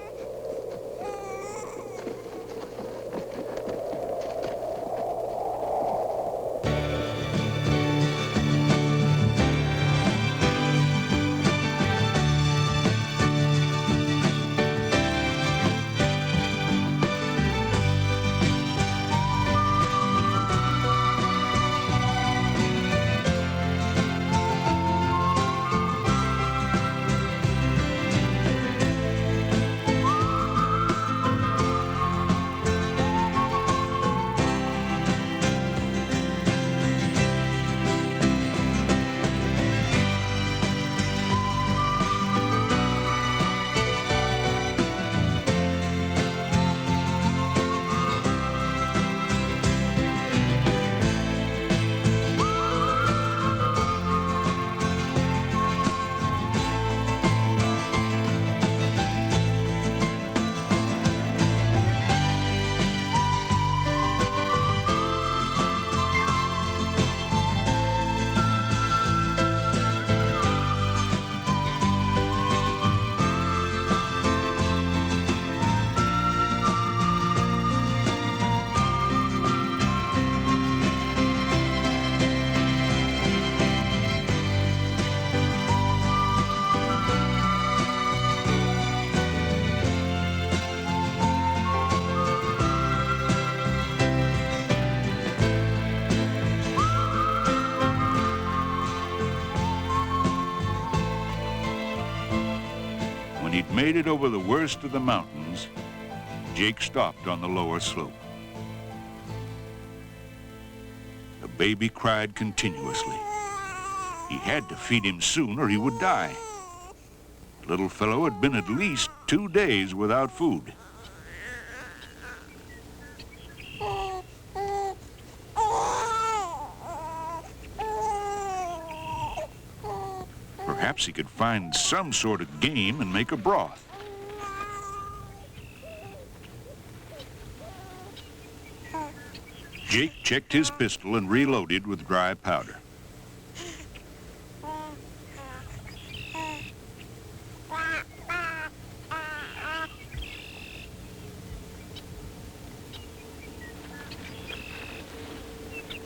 When he'd made it over the worst of the mountains, Jake stopped on the lower slope. The baby cried continuously. He had to feed him soon or he would die. The little fellow had been at least 2 days without food. perhaps he could find some sort of game and make a broth. Jake checked his pistol and reloaded with dry powder.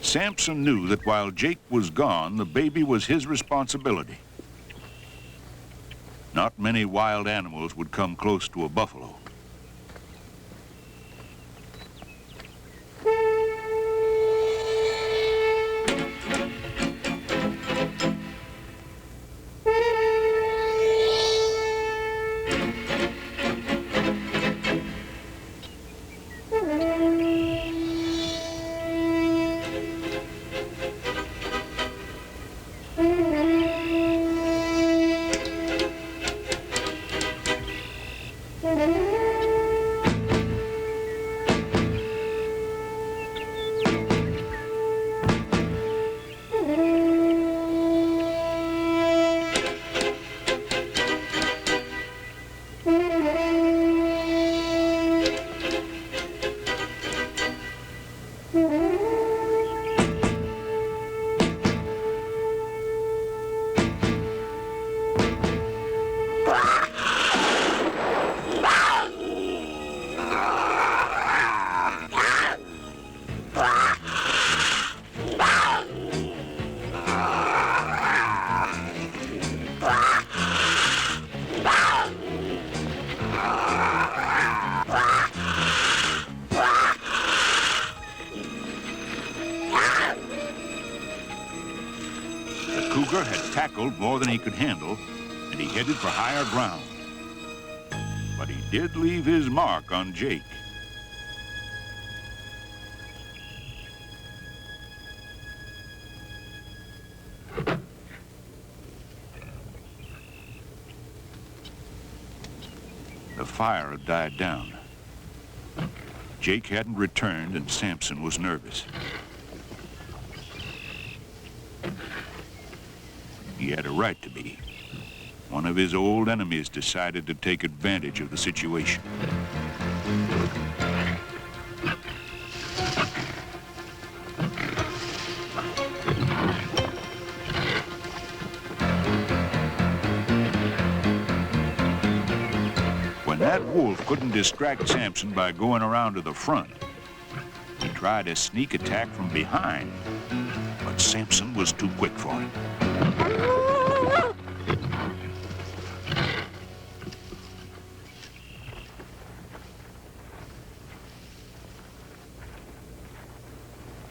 Sampson knew that while Jake was gone, the baby was his responsibility. Not many wild animals would come close to a buffalo. More than he could handle, and he headed for higher ground. But he did leave his mark on Jake. The fire had died down. Jake hadn't returned, and Sampson was nervous. He had a right to be. One of his old enemies decided to take advantage of the situation. When that wolf couldn't distract Sampson by going around to the front, he tried a sneak attack from behind, but Sampson was too quick for him.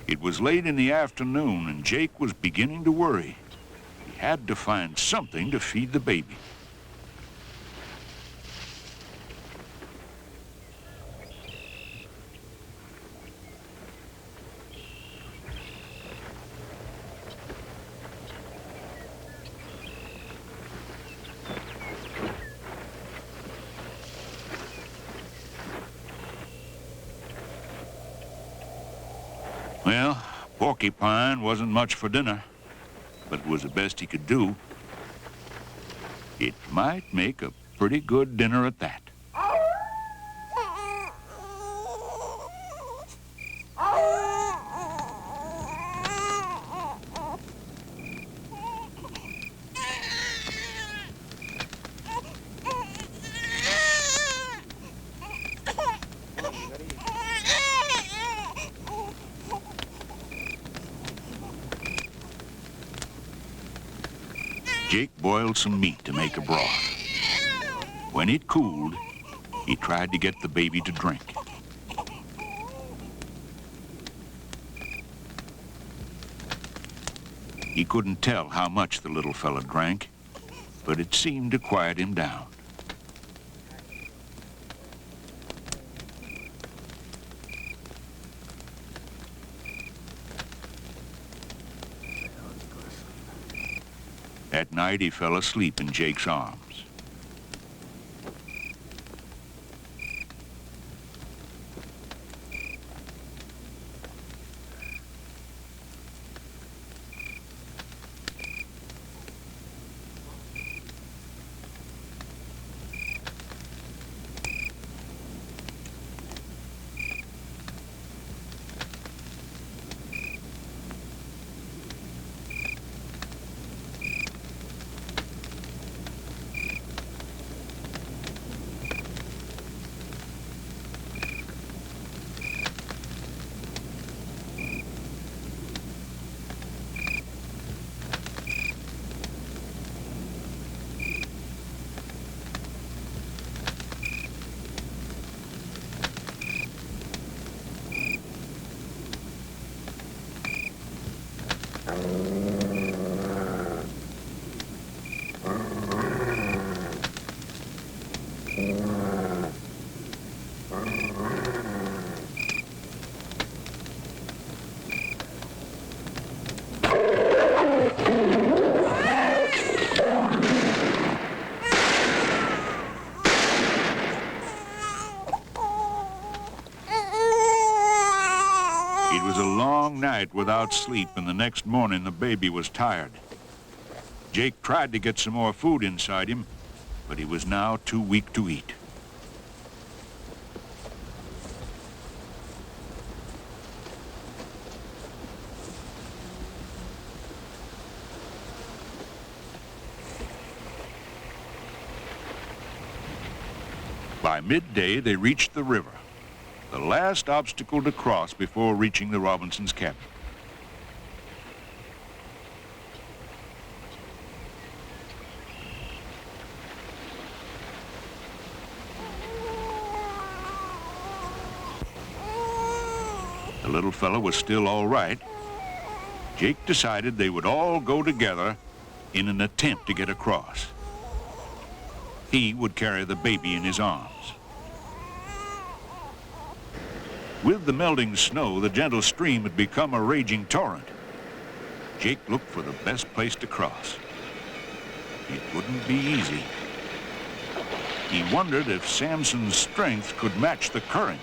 It was late in the afternoon, and Jake was beginning to worry. He had to find something to feed the baby. Well, porcupine wasn't much for dinner, but it was the best he could do. It might make a pretty good dinner at that. Jake boiled some meat to make a broth. When it cooled, he tried to get the baby to drink. He couldn't tell how much the little fella drank, but it seemed to quiet him down. At night, he fell asleep in Jake's arms. night without sleep, and the next morning the baby was tired. Jake tried to get some more food inside him, but he was now too weak to eat. By midday, they reached the river, the last obstacle to cross before reaching the Robinsons' cabin. The little fellow was still all right. Jake decided they would all go together in an attempt to get across. He would carry the baby in his arms. With the melting snow, the gentle stream had become a raging torrent. Jake looked for the best place to cross. It wouldn't be easy. He wondered if Samson's strength could match the current.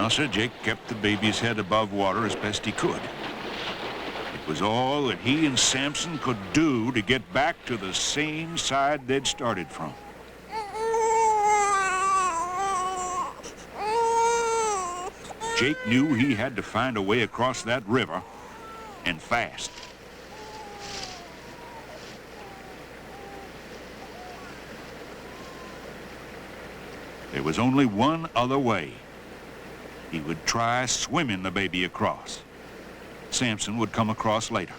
Sir Jake kept the baby's head above water as best he could. It was all that he and Samson could do to get back to the same side they'd started from. Jake knew he had to find a way across that river, and fast. There was only one other way. He would try swimming the baby across. Samson would come across later.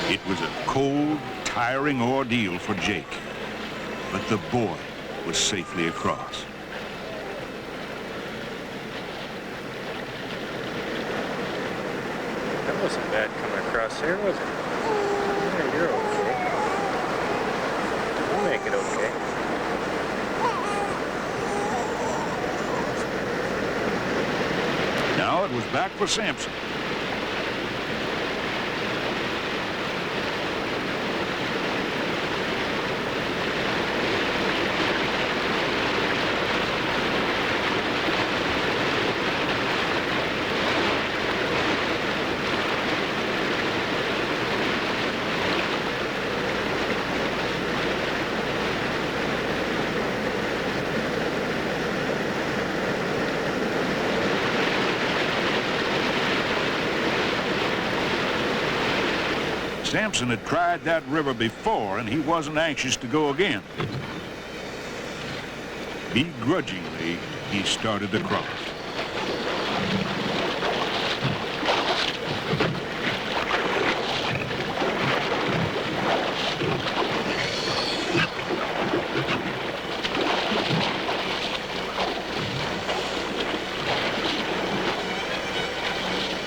It was a cold, tiring ordeal for Jake, but the boy was safely across. That wasn't bad coming across here, was it? Yeah, you're okay. You'll make it okay. Now it was back for Samson. Samson had tried that river before, and he wasn't anxious to go again. Begrudgingly, he started to cross.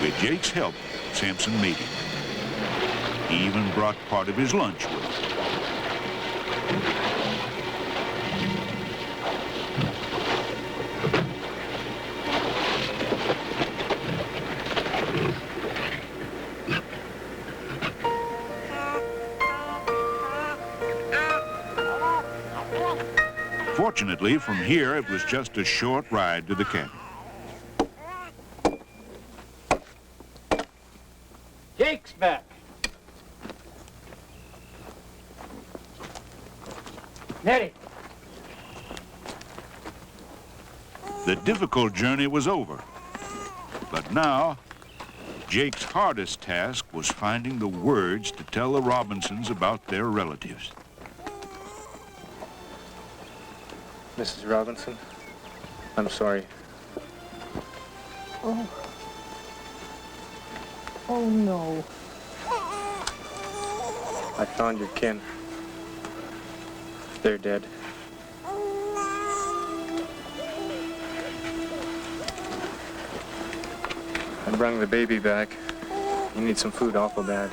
With Jake's help, Samson made it. He even brought part of his lunch with him. Fortunately, from here, it was just a short ride to the cabin. Jake's back. Nettie. The difficult journey was over. But now, Jake's hardest task was finding the words to tell the Robinsons about their relatives. Mrs. Robinson, I'm sorry. Oh. Oh, no. I found your kin. They're dead. I brought the baby back. You need some food awful bad.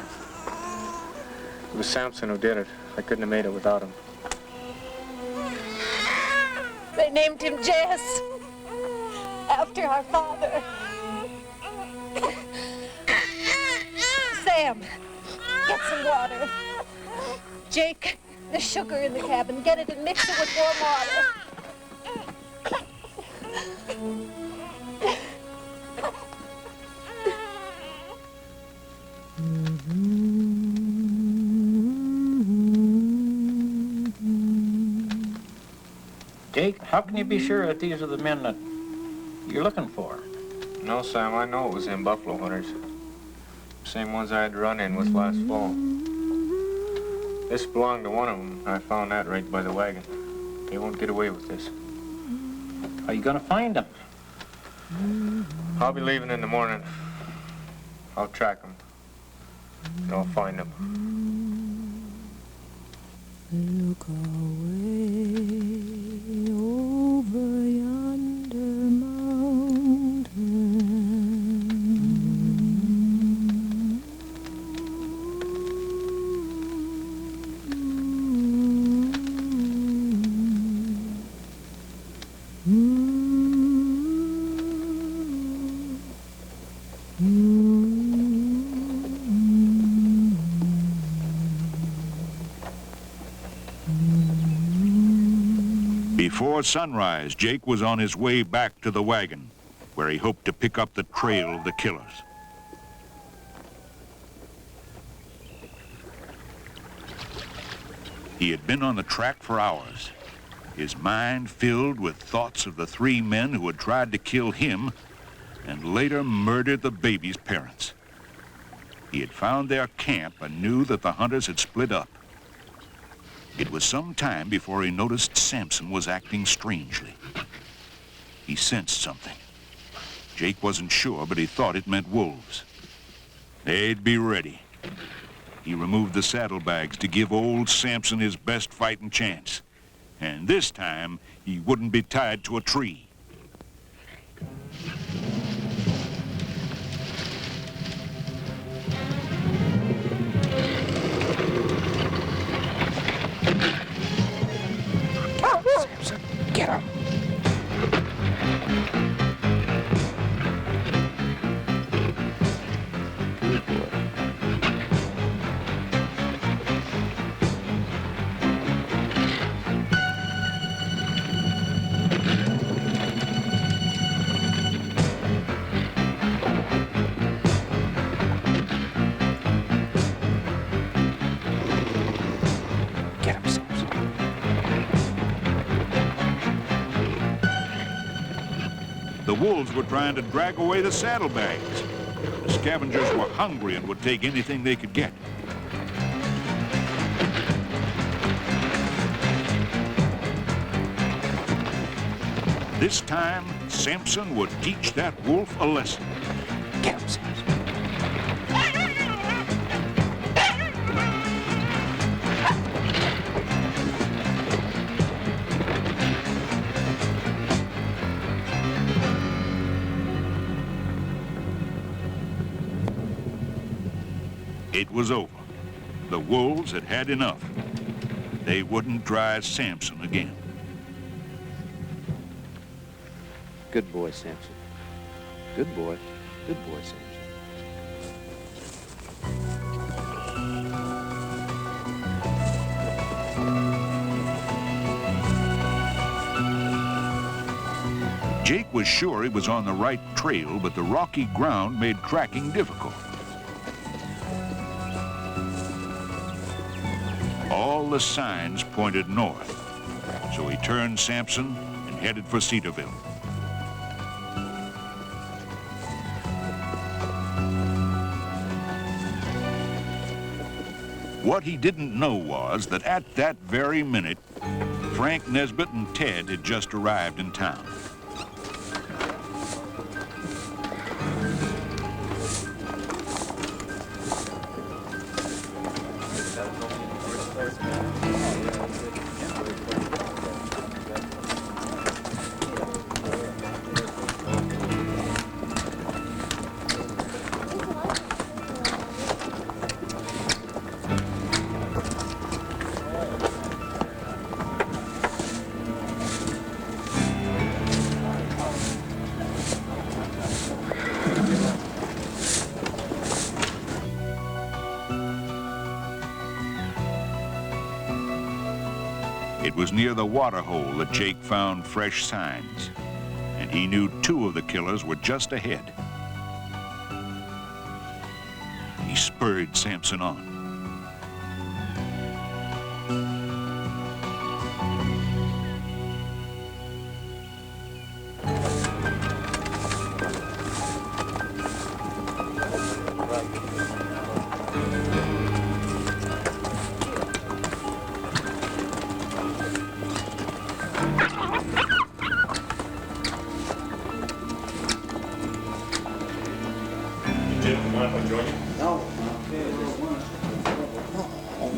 It was Samson who did it. I couldn't have made it without him. They named him Jess, after our father. Sam, get some water. Jake, there's sugar in the cabin. Get it and mix it with warm water. Jake, how can you be sure that these are the men that you're looking for? No, Sam, I know it was them buffalo hunters. Same ones I had to run in with last fall. This belonged to one of them, and I found that right by the wagon. They won't get away with this. How are you gonna find them? I'll be leaving in the morning. I'll track them. And I'll find them. Look away over yonder mountain. Before sunrise, Jake was on his way back to the wagon, where he hoped to pick up the trail of the killers. He had been on the track for hours, his mind filled with thoughts of the three men who had tried to kill him and later murdered the baby's parents. He had found their camp and knew that the hunters had split up. It was some time before he noticed Samson was acting strangely. He sensed something. Jake wasn't sure, but he thought it meant wolves. They'd be ready. He removed the saddlebags to give old Samson his best fighting chance. And this time, he wouldn't be tied to a tree. Samson, get him. Good boy. Get him, Samson. The wolves were trying to drag away the saddlebags. The scavengers were hungry and would take anything they could get. This time, Samson would teach that wolf a lesson. Get him, Samson. It was over. The wolves had had enough. They wouldn't try Samson again. Good boy, Samson. Good boy. Good boy, Samson. Jake was sure he was on the right trail, but the rocky ground made tracking difficult. All the signs pointed north, so he turned Sampson and headed for Cedarville. What he didn't know was that at that very minute, Frank Nesbitt and Ted had just arrived in town. It was near the water hole that Jake found fresh signs, and he knew 2 of the killers were just ahead. He spurred Sampson on.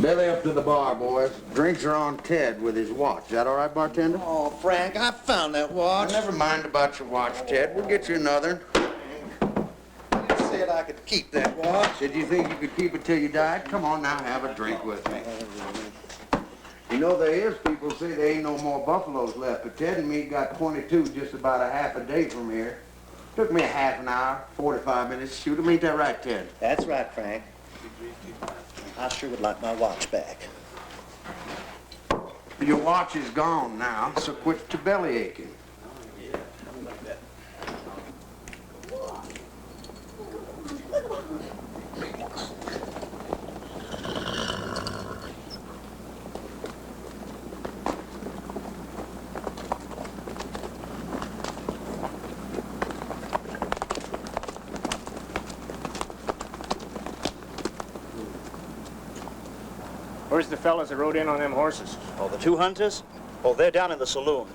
Belly up to the bar, boys. Drinks are on Ted with his watch. Is that all right, bartender? Oh, Frank, I found that watch. Never mind about your watch, Ted. We'll get you another. You said I could keep that watch. Did you think you could keep it till you died? Come on now, have a drink with me. You know, there is people say there ain't no more buffaloes left, but Ted and me got 22 just about a half a day from here. Took me a half an hour, 45 minutes to shoot 'em. Ain't that right, Ted? That's right, Frank. I sure would like my watch back. Your watch is gone now, so quit your belly aching. Where's the fellas that rode in on them horses? Oh, the 2 hunters? Oh, they're down in the saloon.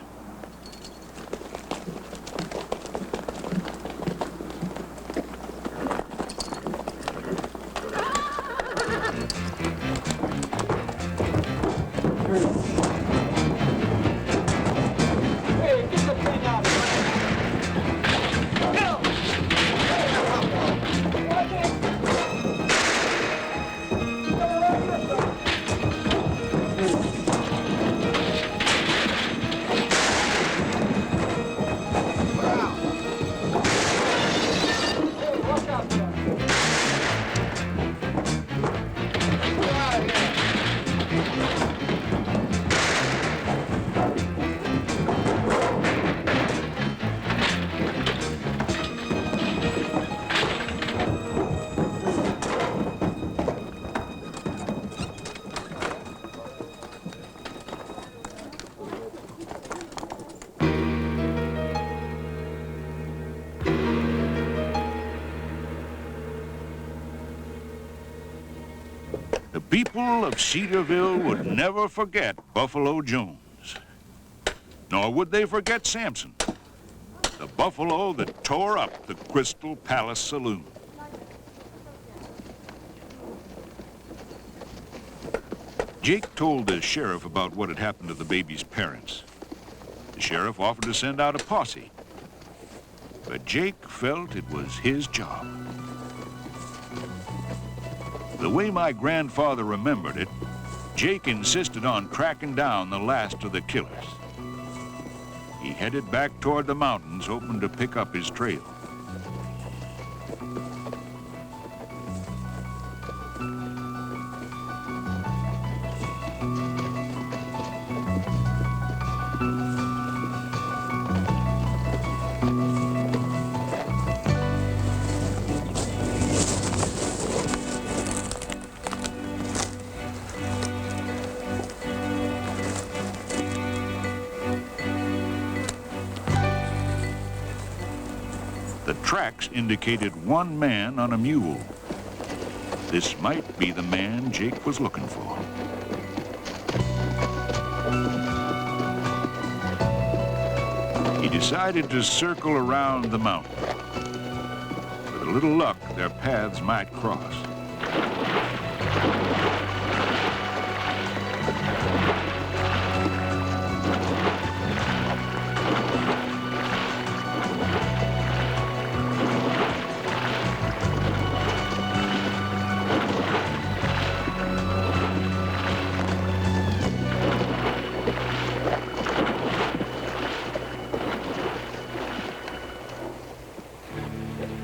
The people of Cedarville would never forget Buffalo Jones. Nor would they forget Sampson, the buffalo that tore up the Crystal Palace Saloon. Jake told the sheriff about what had happened to the baby's parents. The sheriff offered to send out a posse, but Jake felt it was his job. The way my grandfather remembered it, Jake insisted on tracking down the last of the killers. He headed back toward the mountains, hoping to pick up his trail. The tracks indicated one man on a mule. This might be the man Jake was looking for. He decided to circle around the mountain. With a little luck, their paths might cross.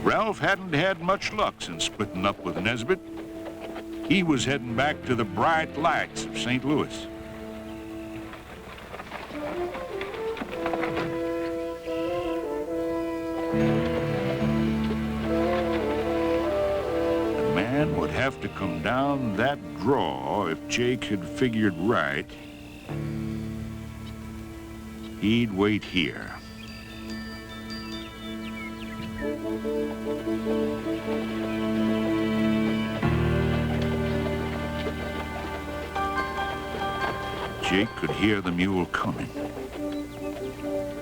Ralph hadn't had much luck since splitting up with Nesbitt. He was heading back to the bright lights of St. Louis. The man would have to come down that draw if Jake had figured right. He'd wait here. Jake could hear the mule coming,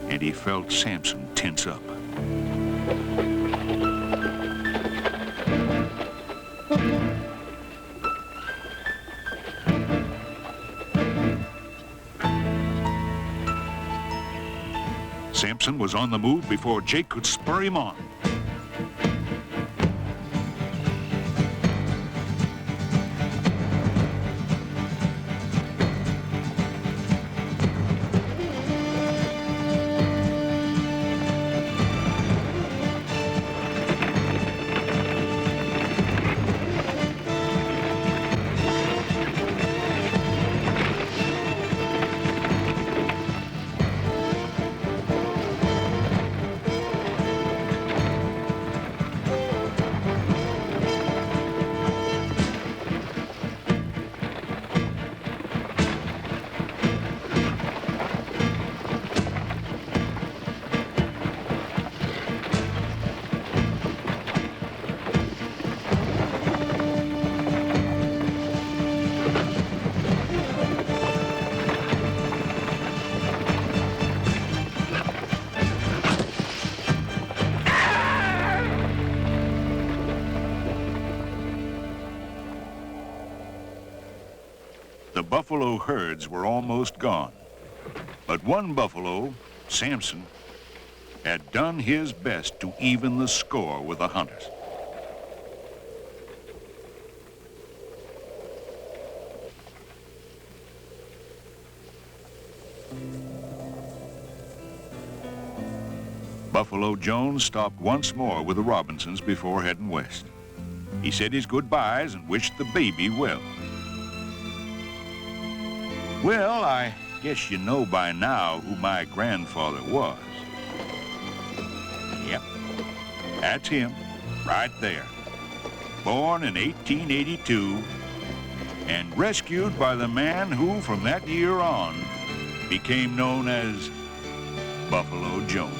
and he felt Samson tense up. Samson was on the move before Jake could spur him on. The buffalo herds were almost gone. But one buffalo, Samson, had done his best to even the score with the hunters. Buffalo Jones stopped once more with the Robinsons before heading west. He said his goodbyes and wished the baby well. Well, I guess you know by now who my grandfather was. Yep, that's him, right there. Born in 1882 and rescued by the man who, from that year on, became known as Buffalo Jones.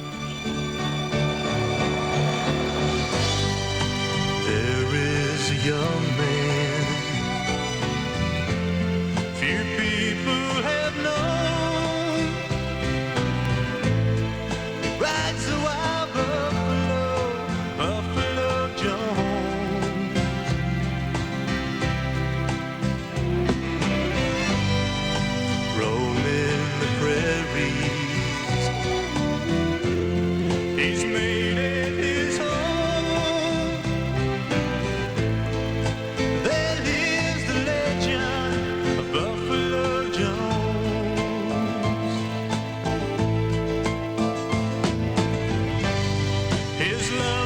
There is a young man few people have known. Rides the wild buffalo, Buffalo Jones. Roaming the prairies, he's made it his home. There lives the legend of Buffalo Jones. His love